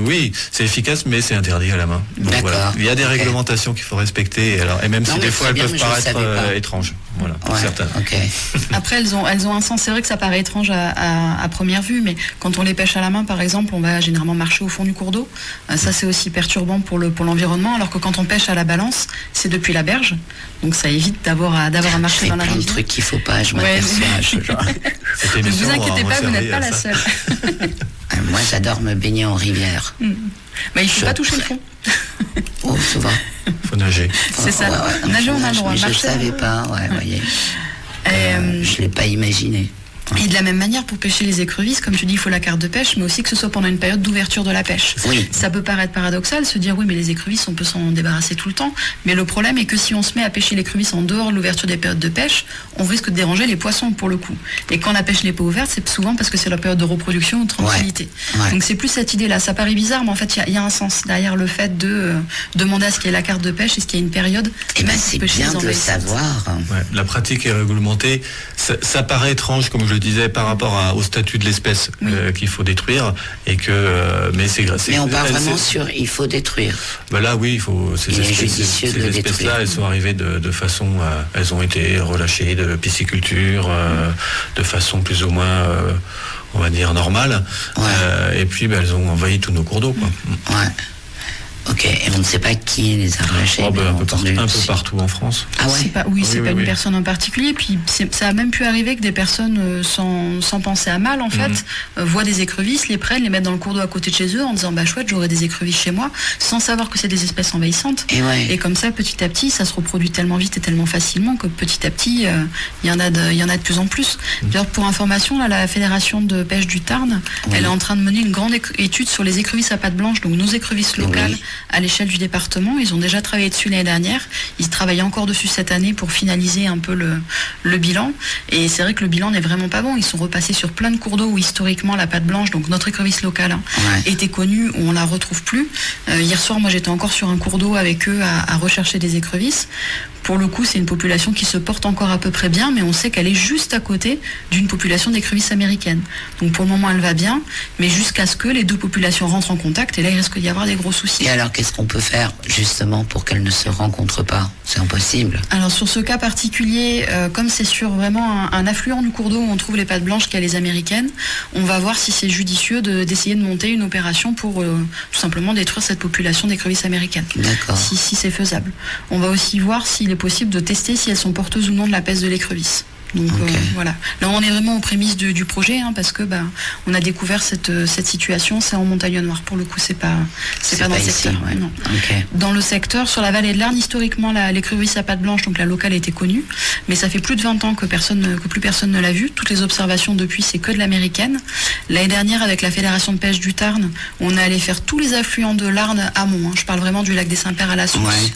Oui, c'est efficace, mais c'est interdit à la main. Donc, voilà. Il y a des réglementations qu'il faut respecter, et même si des fois elles peuvent paraître étranges. Voilà, certaines. Après, elles ont un sens. C'est vrai que ça paraît étrange à première vue, mais quand on les pêche à la main, par exemple, on va généralement marcher au fond du cours d'eau. Ça, c'est aussi perturbant pour l'environnement, alors que quand on pêche à la balance, c'est depuis la berge. Donc ça évite d'avoir à marcher dans la rivière. Plein de trucs qu'il faut pas, je m'aperçois. Ne vous inquiétez pas, vous n'êtes pas la seule. Moi, j'adore me baigner en rivière. Mais il ne faut pas toucher le fond. Souvent. Il faut nager. C'est ça. Nager, on a le droit. Je ne savais pas, voyez. Je ne l'ai pas imaginé. Et de la même manière, pour pêcher les écrevisses, comme tu dis, il faut la carte de pêche, mais aussi que ce soit pendant une période d'ouverture de la pêche. Oui. Ça peut paraître paradoxal, se dire oui, mais les écrevisses, on peut s'en débarrasser tout le temps. Mais le problème est que si on se met à pêcher l'écrevisse en dehors de l'ouverture des périodes de pêche, on risque de déranger les poissons pour le coup. Et quand la pêche n'est pas ouverte, c'est souvent parce que c'est la période de reproduction ou de tranquillité. Ouais. Donc c'est plus cette idée-là. Ça paraît bizarre, mais en fait, il y a un sens derrière le fait de demander à ce qu'il y ait la carte de pêche et ce qu'il y ait une période. Et ben c'est bien de le savoir. Ouais, la pratique est réglementée. Ça paraît étrange, comme je le disais, par rapport au statut de l'espèce qu'il faut détruire, et que mais on parle vraiment sur il faut détruire. Ben là oui, il faut ces espèces-là, elles sont arrivées de façon, elles ont été relâchées de pisciculture de façon plus ou moins on va dire normale, et puis elles ont envahi tous nos cours d'eau, quoi. Ouais. Ok, et on ne sait pas qui les a relâchés. Un peu partout en France. Ah ouais. C'est pas une personne en particulier. Puis ça a même pu arriver que des personnes sans penser à mal, en fait, voient des écrevisses, les prennent, les mettent dans le cours d'eau à côté de chez eux en disant bah chouette, j'aurai des écrevisses chez moi, sans savoir que c'est des espèces envahissantes. Et comme ça, petit à petit, ça se reproduit tellement vite et tellement facilement que petit à petit, il y en a de plus en plus. D'ailleurs, pour information, là, la Fédération de pêche du Tarn, elle est en train de mener une grande étude sur les écrevisses à pattes blanches, donc nos écrevisses locales. À l'échelle du département. Ils ont déjà travaillé dessus l'année dernière. Ils travaillent encore dessus cette année pour finaliser un peu le bilan. Et c'est vrai que le bilan n'est vraiment pas bon. Ils sont repassés sur plein de cours d'eau où historiquement la patte blanche, donc notre écrevisse locale, était connue, où on la retrouve plus. Hier soir, moi j'étais encore sur un cours d'eau avec eux à rechercher des écrevisses. Pour le coup, c'est une population qui se porte encore à peu près bien, mais on sait qu'elle est juste à côté d'une population d'écrevisses américaines. Donc pour le moment, elle va bien, mais jusqu'à ce que les deux populations rentrent en contact, et là, il risque d'y avoir des gros soucis. Et alors, qu'est-ce qu'on peut faire, justement, pour qu'elles ne se rencontrent pas ? C'est impossible. Alors, sur ce cas particulier, comme c'est sur vraiment un affluent du cours d'eau où on trouve les pattes blanches qu'il y a les américaines, on va voir si c'est judicieux d'essayer de monter une opération pour tout simplement détruire cette population d'écrevisses américaines. D'accord. Si c'est faisable. On va aussi voir s'il est possible de tester si elles sont porteuses ou non de la peste de l'écrevisse. Donc voilà. Là on est vraiment aux prémices du projet, parce que on a découvert cette situation, c'est en Montagne Noire pour le coup, c'est pas dans le secteur. Ici, non. Dans le secteur, sur la vallée de l'Arne, historiquement l'écrevisse à pattes blanches, donc la locale, était connue, mais ça fait plus de 20 ans que plus personne ne l'a vue. Toutes les observations depuis, c'est que de l'américaine. L'année dernière, avec la Fédération de pêche du Tarn, on est allé faire tous les affluents de l'Arne amont, je parle vraiment du lac des Saints-Pères à la source.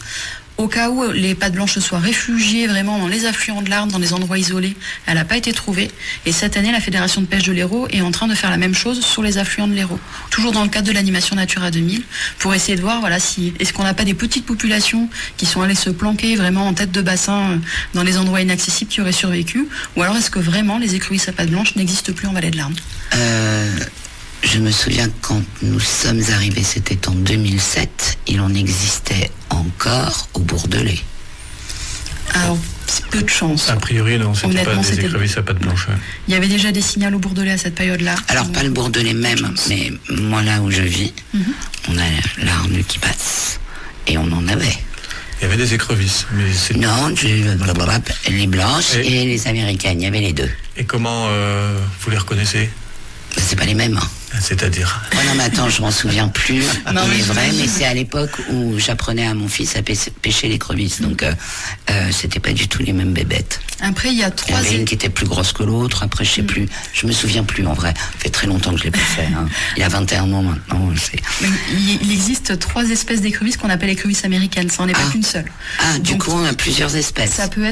Au cas où les pattes blanches soient réfugiées vraiment dans les affluents de l'Arne, dans des endroits isolés, elle n'a pas été trouvée. Et cette année, la Fédération de pêche de l'Hérault est en train de faire la même chose sur les affluents de l'Hérault. Toujours dans le cadre de l'animation Natura 2000, pour essayer de voir est-ce qu'on n'a pas des petites populations qui sont allées se planquer vraiment en tête de bassin dans les endroits inaccessibles qui auraient survécu, ou alors est-ce que vraiment les écrevisses à pattes blanches n'existent plus en vallée de l'Arne ? Je me souviens quand nous sommes arrivés, c'était en 2007, il en existait encore au Bourdelais. Alors, c'est peu de chance. A priori, non, c'était pas des écrevisses à pattes blanches. Il y avait déjà des signaux au Bourdelais à cette période-là. Alors, pas le Bourdelais même, mais moi là où je vis, on a l'Arne qui passe, et on en avait. Il y avait des écrevisses, mais c'est... Non, les blanches et les américaines, il y avait les deux. Et comment vous les reconnaissez ? C'est pas les mêmes. C'est-à-dire non mais attends, je m'en souviens plus. C'est vrai, mais c'est à l'époque où j'apprenais à mon fils à pêcher l'écrevisse, donc c'était pas du tout les mêmes bébêtes. Après, il y a Il y en avait une qui était plus grosse que l'autre, après je sais plus, je me souviens plus en vrai. Ça fait très longtemps que je l'ai pas fait. Il a 21 ans maintenant. Il existe 3 espèces d'écrevisses qu'on appelle écrevisses américaines, ça n'en est pas qu'une seule. Du coup on a plusieurs espèces. Ça peut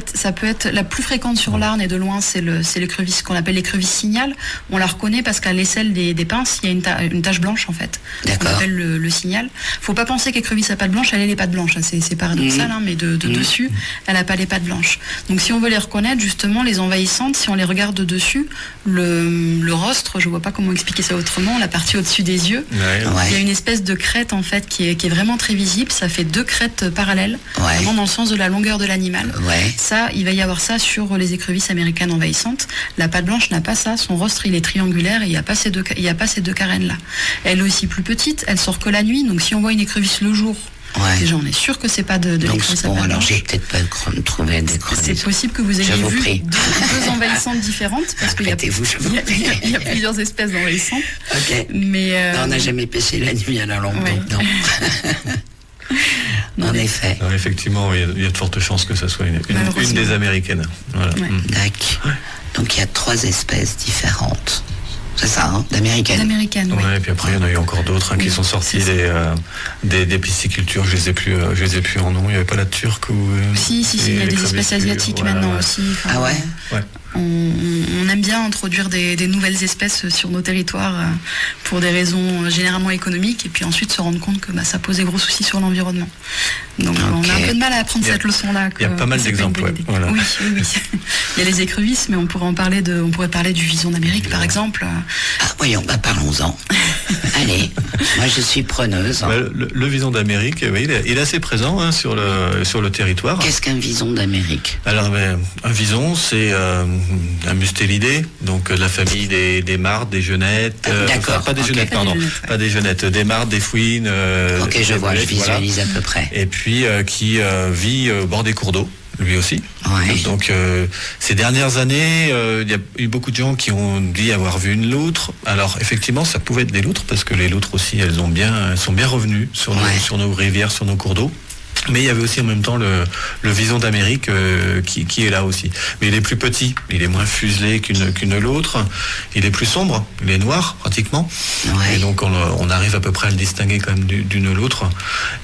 être la plus fréquente sur l'Arne et de loin, c'est l'écrevisse qu'on appelle l'écrevisse signal. On la reconnaît parce qu'à l'aisselle des pinces, il y a une tache blanche en fait. D'accord. On appelle le signal. Faut pas penser qu'écrevisse à pattes blanches, elle a les pattes blanches. C'est paradoxal, mais de dessus, elle n'a pas les pattes blanches. Donc si on veut les reconnaître, justement, les envahissantes, si on les regarde de dessus, le rostre, je vois pas comment expliquer ça autrement, la partie au-dessus des yeux, il y a une espèce de crête en fait qui est vraiment très visible. Ça fait 2 crêtes parallèles, vraiment dans le sens de la longueur de l'animal. Ça, il va y avoir ça sur les écrevisses américaines envahissantes. La patte blanche n'a pas ça. Son rostre, il est triangulaire et il n'y a pas ces deux carènes-là. Elle est aussi plus petite, elle sort que la nuit, donc si on voit une écrevisse le jour, déjà on est sûr que c'est pas de l'écrevisse à pattes blanches. Alors j'ai peut-être pas trouvé d'écrevisse. C'est possible que vous ayez vu deux envahissantes différentes, parce qu'il y a plusieurs espèces d'envahissantes. Mais on n'a jamais pêché la nuit à la lampe. En effet. Alors, effectivement, il y a de fortes chances que ça soit une des américaines. Voilà. Ouais. D'accord. Donc il y a 3 espèces différentes. C'est ça, d'américaines. D'américaines, oui. Ouais, et puis après, il y en a eu encore d'autres qui sont sortis des piscicultures. Je les ai plus en nom. Il n'y avait pas la turque ou. Si, il y a des espèces asiatiques maintenant aussi. Enfin, ah ouais. On aime bien introduire des nouvelles espèces sur nos territoires pour des raisons généralement économiques et puis ensuite se rendre compte que ça pose des gros soucis sur l'environnement. Donc on a un peu de mal à apprendre cette leçon-là. Il y a pas mal d'exemples. Voilà. Oui. Il y a les écrevisses, mais on pourrait parler du vison d'Amérique par exemple. Ah voyons, parlons-en. Allez, moi je suis preneuse. Le vison d'Amérique, oui, il est assez présent sur le territoire. Qu'est-ce qu'un vison d'Amérique? Alors, un vison, c'est un mustélidé, donc la famille des martres, des genettes. D'accord. Pas des genettes, pardon. Pas des genettes, des martres, des fouines. Ok, je vois, je visualise à peu près. Et puis qui vit au bord des cours d'eau. Lui aussi. Ouais. Donc ces dernières années, il y a eu beaucoup de gens qui ont dit avoir vu une loutre. Alors effectivement, ça pouvait être des loutres parce que les loutres aussi, elles sont bien revenues sur nos rivières, sur nos cours d'eau. Mais il y avait aussi en même temps le vison d'Amérique qui est là aussi. Mais il est plus petit, il est moins fuselé qu'une loutre. Il est plus sombre, il est noir pratiquement. Ouais. Et donc on arrive à peu près à le distinguer quand même d'une loutre.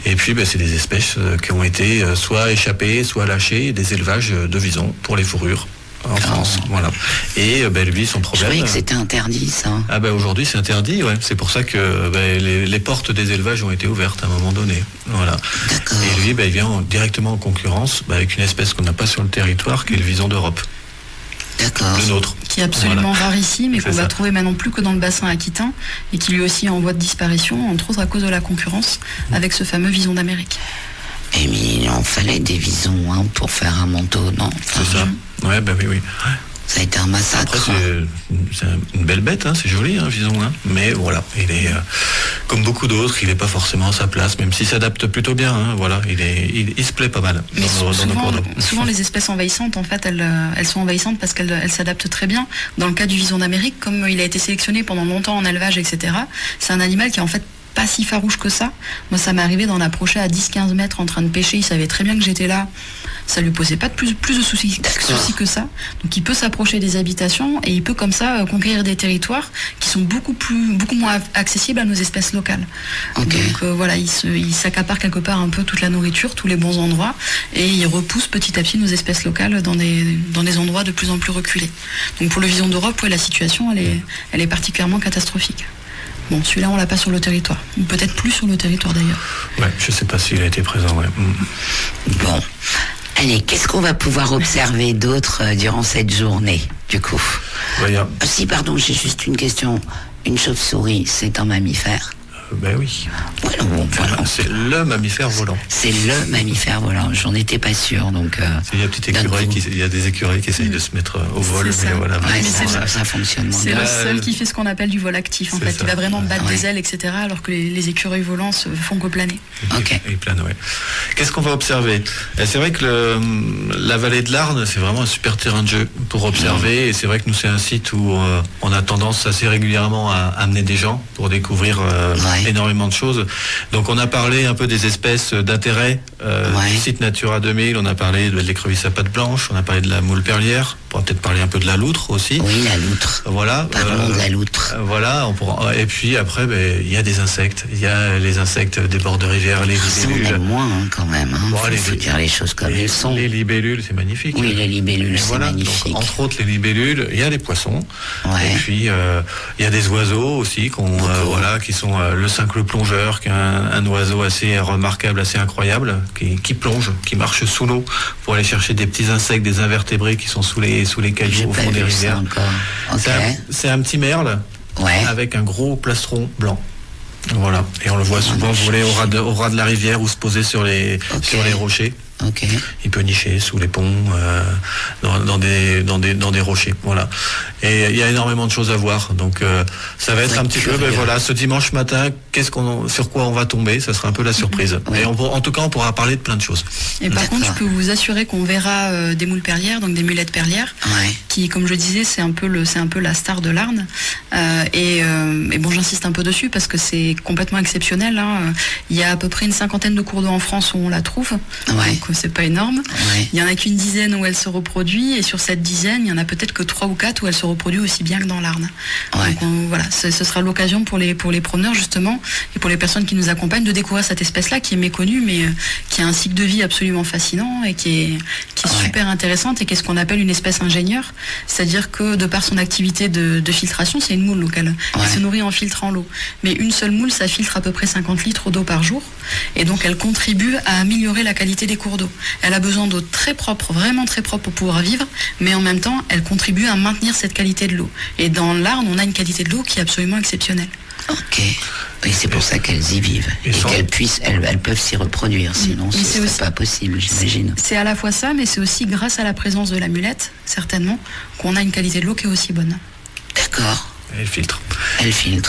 Et puis c'est des espèces qui ont été soit échappées, soit lâchées, des élevages de visons pour les fourrures. En France, voilà. Et lui, son problème. Je croyais que c'était interdit, ça. Ah aujourd'hui c'est interdit, ouais. C'est pour ça que les portes des élevages ont été ouvertes à un moment donné. Voilà. D'accord. Et lui, il vient directement en concurrence avec une espèce qu'on n'a pas sur le territoire, qui est le vison d'Europe. D'accord. Le nôtre. Qui est absolument rarissime et qu'on va trouver maintenant plus que dans le bassin aquitain et qui lui aussi est en voie de disparition, entre autres à cause de la concurrence avec ce fameux vison d'Amérique. Et mais il en fallait des visons pour faire un manteau, non? C'est ça. Ouais, oui. Ça a été un massacre. Après, c'est une belle bête, c'est joli, vison. Mais voilà, il est comme beaucoup d'autres, il n'est pas forcément à sa place, même s'il s'adapte plutôt bien. Voilà, il se plaît pas mal mais dans nos cours d'eau. Souvent, les espèces envahissantes, en fait, elles sont envahissantes parce qu'elles s'adaptent très bien. Dans le cas du vison d'Amérique, comme il a été sélectionné pendant longtemps en élevage, etc., c'est un animal qui est en fait pas si farouche que ça. Moi, ça m'est arrivé d'en approcher à 10-15 mètres en train de pêcher. Il savait très bien que j'étais là. Ça lui posait pas de plus de soucis que ça. Donc il peut s'approcher des habitations et il peut comme ça conquérir des territoires qui sont beaucoup moins accessibles à nos espèces locales. Okay. Donc il s'accapare quelque part un peu toute la nourriture, tous les bons endroits et il repousse petit à petit nos espèces locales dans des endroits de plus en plus reculés. Donc pour le vison d'Europe, la situation elle est particulièrement catastrophique. Bon, celui-là, on l'a pas sur le territoire. Ou peut-être plus sur le territoire, d'ailleurs. Ouais, je sais pas s'il a été présent, ouais. Bon. Allez, qu'est-ce qu'on va pouvoir observer d'autre durant cette journée, du coup? Si, pardon, j'ai juste une question. Une chauve-souris, c'est un mammifère? Oui. Voilà. C'est le mammifère volant. C'est le mammifère volant. J'en étais pas sûr, donc. Il y a des écureuils qui essayent de se mettre au vol, mais voilà. Ça fonctionne. C'est le seul qui fait ce qu'on appelle du vol actif, en fait. Il va vraiment battre des ailes, etc., alors que les écureuils volants se font que planer. Ok. Ils planent, ouais. Qu'est-ce qu'on va observer? C'est vrai que la vallée de l'Arne, c'est vraiment un super terrain de jeu pour observer. Et c'est vrai que nous, c'est un site où on a tendance assez régulièrement à amener des gens pour découvrir énormément de choses. Donc on a parlé un peu des espèces d'intérêt du site Natura 2000, on a parlé de l'écrevisse à pattes blanches, on a parlé de la moule perlière, on pourra peut-être parler un peu de la loutre aussi. Oui, la loutre. Voilà. Parlons de la loutre. Voilà, et puis après, il y a des insectes. Il y a les insectes des bords de rivière, les libellules. Ça, on aime moins quand même. Il faut dire les choses comme elles sont. Les libellules, c'est magnifique. Oui, les libellules, c'est magnifique. Donc, entre autres, les libellules, il y a les poissons. Et puis, il y a des oiseaux aussi qui sont le cincle plongeur, qui est un oiseau assez remarquable, assez incroyable, qui plonge, qui marche sous l'eau pour aller chercher des petits insectes, des invertébrés qui sont sous les cailloux au fond des rivières. C'est un petit merle avec un gros plastron blanc. Voilà. Et on le voit souvent voler au ras de la rivière ou se poser sur les rochers. Okay. Il peut nicher sous les ponts, dans des rochers. Voilà. Et il y a énormément de choses à voir. Donc ça va être un petit peu, ce dimanche matin, sur quoi on va tomber. Ça sera un peu la surprise. Ouais. Et en tout cas, on pourra parler de plein de choses. Et par contre, je peux vous assurer qu'on verra des moules perlières, donc des mulettes perlières, qui, comme je disais, c'est un peu la star de l'Arne. Et bon, j'insiste un peu dessus parce que c'est complètement exceptionnel. Hein. Il y a à peu près une 50aine de cours d'eau en France où on la trouve. Donc c'est pas énorme. Il y en a qu'une dizaine où elle se reproduit, et sur cette dizaine, il y en a peut-être que 3 ou 4 où elle se reproduit aussi bien que dans l'Arne. Donc voilà, ce sera l'occasion pour les promeneurs justement et pour les personnes qui nous accompagnent de découvrir cette espèce-là qui est méconnue, mais qui a un cycle de vie absolument fascinant et qui est super intéressante et qui est ce qu'on appelle une espèce ingénieure, c'est-à-dire que de par son activité de filtration, c'est une moule locale. Elle se nourrit en filtrant l'eau. Mais une seule moule, ça filtre à peu près 50 litres d'eau par jour, et donc elle contribue à améliorer la qualité des cours d'eau. Elle a besoin d'eau très propre, vraiment très propre pour pouvoir vivre, mais en même temps, elle contribue à maintenir cette qualité de l'eau. Et dans l'Arne, on a une qualité de l'eau qui est absolument exceptionnelle. Ok. Et c'est pour ça qu'elles y vivent. Et elles peuvent s'y reproduire, sinon ce serait pas possible, j'imagine. C'est à la fois ça, mais c'est aussi grâce à la présence de la mulette, certainement, qu'on a une qualité de l'eau qui est aussi bonne. D'accord. Elle filtre.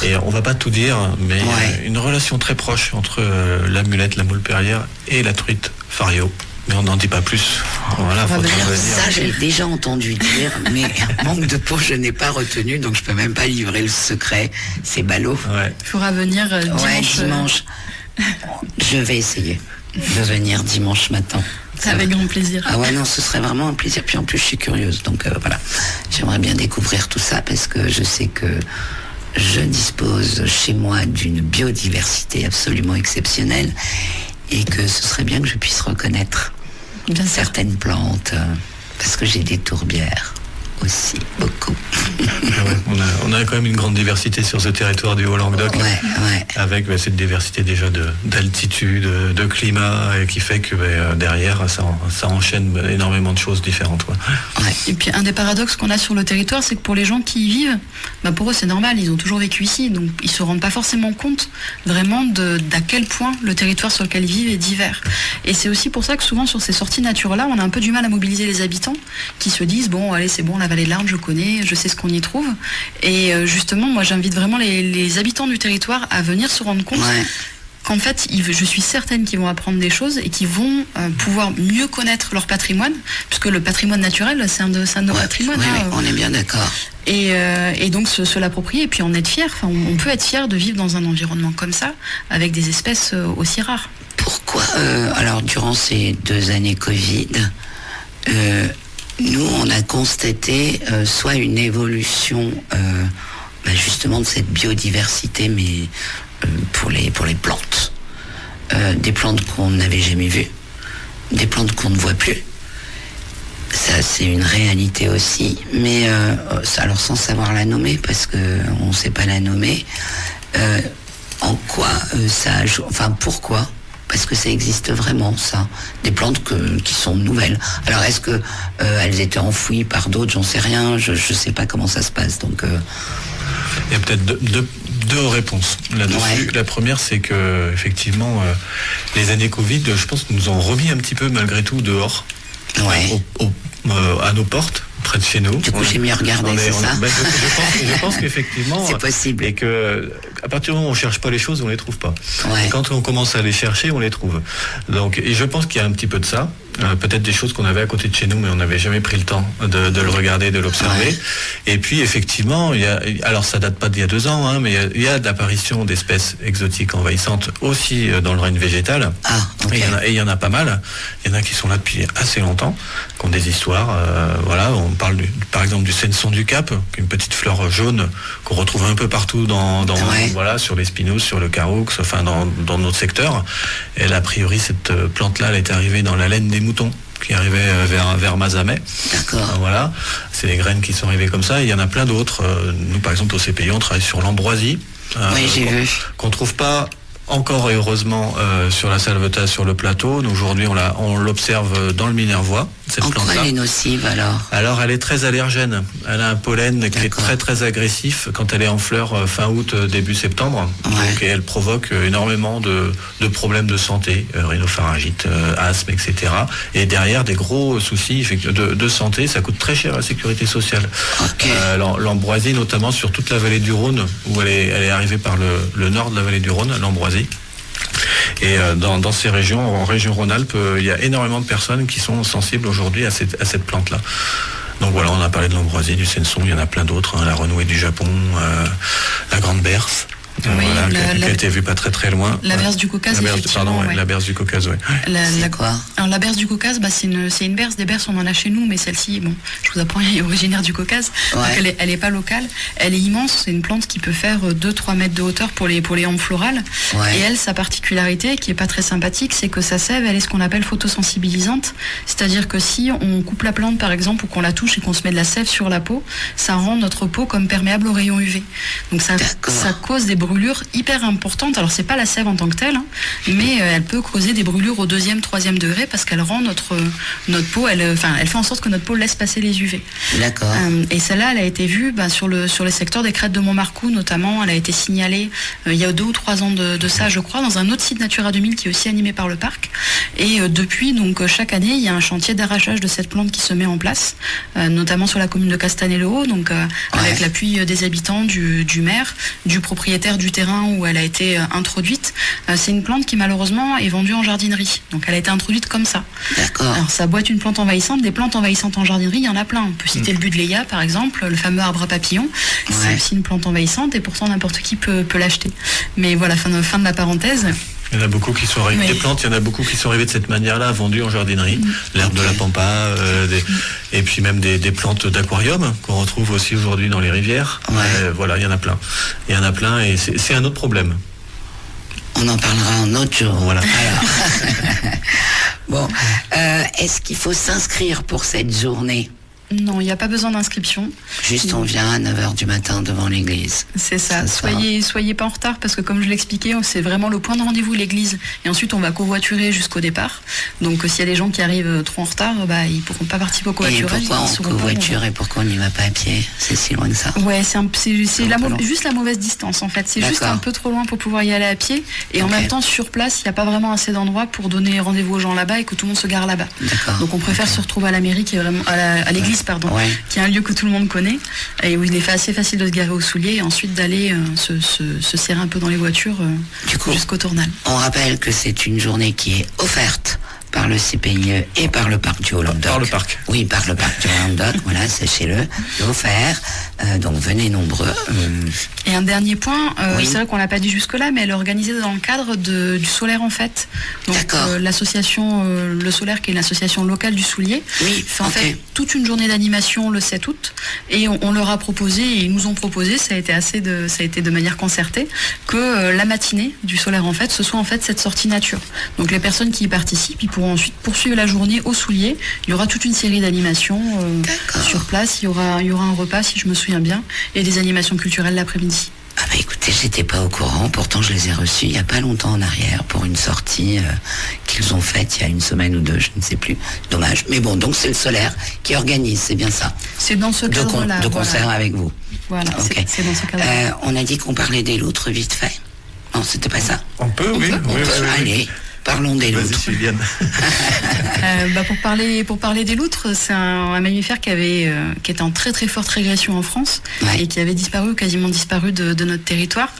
Et on va pas tout dire, mais une relation très proche entre la mulette, la moule perlière et la truite fario. Mais on n'en dit pas plus. Voilà, faut ça, j'ai déjà entendu dire, mais manque de peau, je n'ai pas retenu, donc je peux même pas livrer le secret. C'est ballot. Il faudra venir dimanche. Je vais essayer de venir dimanche matin. Avec grand plaisir. Ah ouais, non, ce serait vraiment un plaisir. Puis en plus, je suis curieuse, donc voilà. J'aimerais bien découvrir tout ça parce que je sais que je dispose chez moi d'une biodiversité absolument exceptionnelle et que ce serait bien que je puisse reconnaître certaines plantes, parce que j'ai des tourbières aussi, beaucoup. On a quand même une grande diversité sur ce territoire du Haut-Languedoc, avec cette diversité déjà d'altitude, de climat, et qui fait que derrière, ça enchaîne énormément de choses différentes. Et puis un des paradoxes qu'on a sur le territoire, c'est que pour les gens qui y vivent, pour eux c'est normal, ils ont toujours vécu ici, donc ils se rendent pas forcément compte vraiment d'à quel point le territoire sur lequel ils vivent est divers. Et c'est aussi pour ça que souvent sur ces sorties nature-là, on a un peu du mal à mobiliser les habitants qui se disent, bon allez c'est bon, la vallée de l'Arne je connais, je sais ce qu'on y trouve. Et justement, moi j'invite vraiment les habitants du territoire à venir se rendre compte qu'en fait, je suis certaine qu'ils vont apprendre des choses et qu'ils vont pouvoir mieux connaître leur patrimoine, puisque le patrimoine naturel, c'est un de nos patrimoines. On est bien d'accord. Et donc se l'approprier et puis en être fier. Enfin, on peut être fier de vivre dans un environnement comme ça, avec des espèces aussi rares. Pourquoi alors, durant ces 2 années Covid, nous, on a constaté soit une évolution justement de cette biodiversité, mais pour les plantes. Des plantes qu'on n'avait jamais vues, des plantes qu'on ne voit plus. Ça, c'est une réalité aussi. Mais alors, sans savoir la nommer, parce qu'on ne sait pas la nommer, en quoi ça joue, enfin pourquoi ? Parce que ça existe vraiment, ça. Des plantes qui sont nouvelles. Alors, est-ce que elles étaient enfouies par d'autres ? J'en sais rien. Je sais pas comment ça se passe. Donc, il y a peut-être deux réponses là-dessus. La première, c'est que effectivement, les années Covid, je pense, nous ont remis un petit peu malgré tout dehors, à nos portes. Près de chez nous. Du coup, j'ai mieux regardé, c'est ça. Je pense qu'effectivement, c'est possible. Et que à partir du moment où on cherche pas les choses, on les trouve pas. Et quand on commence à les chercher, on les trouve. Donc, et je pense qu'il y a un petit peu de ça. Peut-être des choses qu'on avait à côté de chez nous, mais on n'avait jamais pris le temps de le regarder, de l'observer. Et puis, effectivement, alors ça date pas d'il y a 2 ans, mais il y a de l'apparition d'espèces exotiques envahissantes aussi dans le règne végétal. Et il y en a pas mal. Il y en a qui sont là depuis assez longtemps, qui ont des histoires. On parle par exemple du Senson du Cap, qui est une petite fleur jaune qu'on retrouve un peu partout sur les spinous, sur le caroux, enfin dans notre secteur. Et a priori, cette plante-là, elle est arrivée dans la laine des moutons qui arrivait vers Mazamet. D'accord. Voilà, c'est les graines qui sont arrivées comme ça. Et il y en a plein d'autres. Nous, par exemple, au CPI, on travaille sur l'ambroisie. J'ai vu. Qu'on trouve pas encore et heureusement sur la Salvetat, sur le plateau. Aujourd'hui, on l'observe dans le Minervois. cette plante-là. En quoi elle est nocive Alors elle est très allergène. Elle a un pollen qui est très très agressif quand elle est en fleurs fin août, début septembre. Donc, et elle provoque énormément de problèmes de santé, rhinopharyngite, asthme, etc. Et derrière des gros soucis de santé, ça coûte très cher à la sécurité sociale. L'ambroisie, notamment sur toute la vallée du Rhône, où elle est arrivée par le nord de la vallée du Rhône, l'ambroisie. Et dans ces régions, en région Rhône-Alpes, il y a énormément de personnes qui sont sensibles aujourd'hui à cette plante-là. Donc voilà, on a parlé de l'ambroisie, du senson, il y en a plein d'autres, la renouée du Japon, la grande berce. Qui a été vue pas très très loin. La berce du Caucase, effectivement. La berce du Caucase, oui. C'est quoi ? Alors la berce du Caucase, c'est une berce. Des berces, on en a chez nous, mais celle-ci, je vous apprends, elle est originaire du Caucase. Donc elle est pas locale. Elle est immense. C'est une plante qui peut faire 2-3 mètres de hauteur pour les hampes florales. Et elle, sa particularité, qui est pas très sympathique, c'est que sa sève, elle est ce qu'on appelle photosensibilisante. C'est-à-dire que si on coupe la plante, par exemple, ou qu'on la touche et qu'on se met de la sève sur la peau, ça rend notre peau comme perméable aux rayons UV. Donc ça cause des brûlures hyper importantes. Alors c'est pas la sève en tant que telle, mais elle peut causer des brûlures au 2e, 3e degré parce qu'elle rend notre peau, elle fait en sorte que notre peau laisse passer les UV. D'accord. Et celle-là, elle a été vue sur le secteur des crêtes de Montmarcou notamment. Elle a été signalée il y a 2 ou 3 ans de ça, je crois, dans un autre site Natura 2000 qui est aussi animé par le parc. Et depuis, donc chaque année, il y a un chantier d'arrachage de cette plante qui se met en place, notamment sur la commune de Castanet-le-Haut, donc avec l'appui des habitants, du maire, du propriétaire du terrain où elle a été introduite. C'est une plante qui malheureusement est vendue en jardinerie. Donc elle a été introduite comme ça. D'accord. Alors ça doit être une plante envahissante. Des plantes envahissantes en jardinerie, il y en a plein. On peut citer le buddleia par exemple, le fameux arbre à papillon. C'est aussi une plante envahissante et pourtant n'importe qui peut l'acheter. Mais voilà, fin de la parenthèse. Il y en a beaucoup qui sont arrivés, des plantes, il y en a beaucoup qui sont arrivées de cette manière-là, vendues en jardinerie. L'herbe de la pampa, et puis même des plantes d'aquarium qu'on retrouve aussi aujourd'hui dans les rivières. Voilà, il y en a plein. Il y en a plein et c'est un autre problème. On en parlera un autre jour. Voilà. Bon, est-ce qu'il faut s'inscrire pour cette journée ? Non, il n'y a pas besoin d'inscription. Juste on vient à 9h du matin devant l'église. C'est ça. Soyez pas en retard parce que comme je l'expliquais, c'est vraiment le point de rendez-vous l'église. Et ensuite on va covoiturer jusqu'au départ. Donc s'il y a des gens qui arrivent trop en retard, ils pourront pas participer au covoiturage. Et pourquoi on covoiture et pourquoi on n'y va pas à pied ? C'est si loin que ça. Ouais, c'est juste la mauvaise distance en fait. C'est juste un peu trop loin pour pouvoir y aller à pied. Et en même temps sur place, il n'y a pas vraiment assez d'endroits pour donner rendez-vous aux gens là-bas et que tout le monde se gare là-bas. Donc on préfère se retrouver à la mairie qui est vraiment à l'église. Qui est un lieu que tout le monde connaît et où il est assez facile de se garer au Soulier et ensuite d'aller se serrer un peu dans les voitures jusqu'au Tournal. On rappelle que c'est une journée qui est offerte par le CPIE et par le parc du Haut-Languedoc. Par le parc. Oui, par le parc du Haut-Languedoc, voilà, sachez-le, c'est offert. Donc venez nombreux. Et un dernier point, c'est vrai qu'on l'a pas dit jusque-là, mais elle est organisée dans le cadre du Solaire en fait. Donc l'association Le Solaire, qui est l'association locale du Soulier, fait en fait toute une journée d'animation le 7 août. Et on leur a proposé, et ils nous ont proposé, ça a été de manière concertée, que la matinée du Solaire en fait, ce soit en fait cette sortie nature. Donc les personnes qui y participent, ils pourront ensuite poursuivre la journée au Soulier. Il y aura toute une série d'animations sur place. Il y aura un repas, si je me souviens bien, et des animations culturelles l'après-midi. Ah bah écoutez, j'étais pas au courant, pourtant je les ai reçus il y a pas longtemps en arrière pour une sortie qu'ils ont faite il y a une semaine ou 2, je ne sais plus. Dommage. Mais bon, donc c'est le Solaire qui organise, c'est bien ça. C'est dans ce cadre-là. De concert avec vous. Voilà, c'est dans ce cadre-là. On a dit qu'on parlait des loutres vite fait. Non, c'était pas ça. On peut, oui. Allez. Parlons des loutres. Pour parler des loutres, c'est un mammifère qui était en très très forte régression en France et qui avait quasiment disparu de notre territoire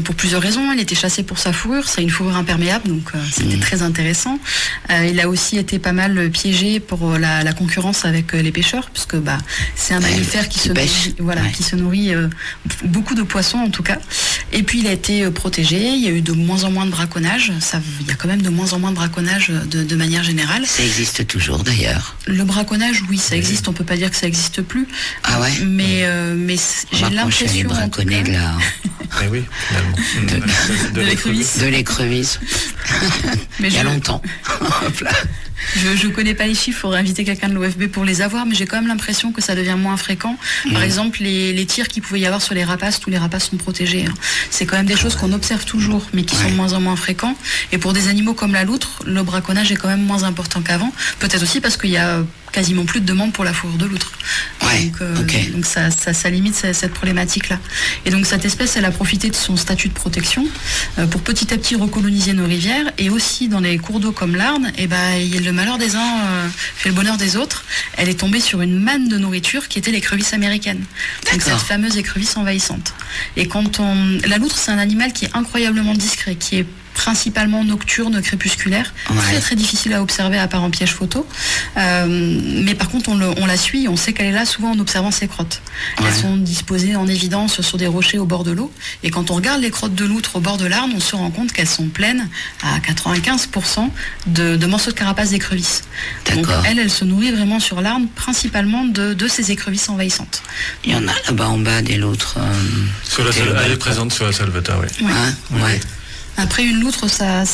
pour plusieurs raisons. Il était chassé pour sa fourrure, c'est une fourrure imperméable, donc c'était très intéressant. Il a aussi été pas mal piégé pour la concurrence avec les pêcheurs, puisque c'est un mammifère qui se nourrit beaucoup de poissons en tout cas. Et puis il a été protégé, il y a eu de moins en moins de braconnage, il y a quand même de moins en moins de braconnage de manière générale. Ça existe toujours d'ailleurs. Le braconnage, oui, ça existe, on peut pas dire que ça existe plus. Ah ouais. Mais j'ai l'impression... les braconnets de la... Mais oui, finalement. De l'écrevisse. De l'écrevisse. Mais il y a longtemps. Hop là. Je connais pas les chiffres, il faudrait inviter quelqu'un de l'OFB pour les avoir, mais j'ai quand même l'impression que ça devient moins fréquent. Par exemple, les tirs qu'il pouvait y avoir sur les rapaces, tous les rapaces sont protégés. C'est quand même des choses qu'on observe toujours, mais qui sont de moins en moins fréquents. Et pour des animaux comme la loutre, le braconnage est quand même moins important qu'avant. Peut-être aussi parce qu'il y a quasiment plus de demandes pour la fourrure de loutre. Donc ça limite cette problématique-là. Et donc cette espèce, elle a profité de son statut de protection pour petit à petit recoloniser nos rivières, et aussi dans les cours d'eau comme l'Arne, le malheur des uns fait le bonheur des autres. Elle est tombée sur une manne de nourriture qui était l'écrevisse américaine. Donc cette fameuse écrevisse envahissante. Et la loutre, c'est un animal qui est incroyablement discret, qui est principalement nocturne, crépusculaire, très très difficile à observer à part en piège photo. Mais par contre, on la suit, on sait qu'elle est là souvent en observant ses crottes. Elles sont disposées en évidence sur des rochers au bord de l'eau. Et quand on regarde les crottes de loutre au bord de l'Arne, on se rend compte qu'elles sont pleines à 95% de morceaux de carapace d'écrevisses. Donc elle se nourrit vraiment sur l'Arne, principalement de ces écrevisses envahissantes. Il y en a là-bas en bas des loutres. Elle est présente sur la Salvetat, oui. Après, une loutre, ça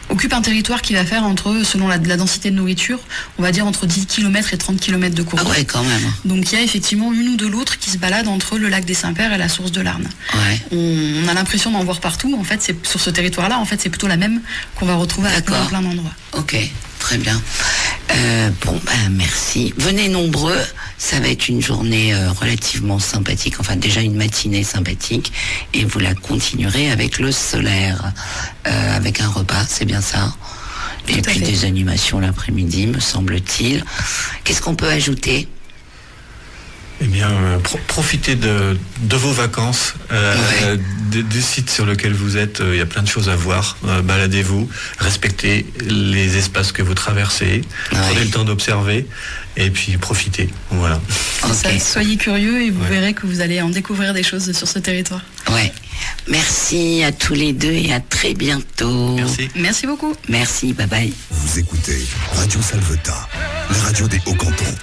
occupe un territoire qui va faire selon la densité de nourriture, on va dire entre 10 km et 30 km de cours d'eau. Quand même. Donc il y a effectivement une ou deux loutres qui se baladent entre le lac des Saints-Pères et la source de l'Arne. On a l'impression d'en voir partout. En fait, sur ce territoire-là, c'est plutôt la même qu'on va retrouver à plein d'endroits. Ok, très bien. Merci. Venez nombreux. Ça va être une journée relativement sympathique. Enfin, déjà une matinée sympathique. Et vous la continuerez avec le solaire. Avec un repas, c'est bien ça. Et puis des animations l'après-midi, me semble-t-il. Qu'est-ce qu'on peut ajouter ? Eh bien, profitez de vos vacances, du site sur lequel vous êtes. Il y a plein de choses à voir. Baladez-vous, respectez les espaces que vous traversez, prenez le temps d'observer, et puis profitez. Voilà. Soyez curieux et vous verrez que vous allez en découvrir des choses sur ce territoire. Merci à tous les deux et à très bientôt. Merci beaucoup. Merci, bye bye. Vous écoutez Radio Salvetat, la radio des Hauts-Cantons.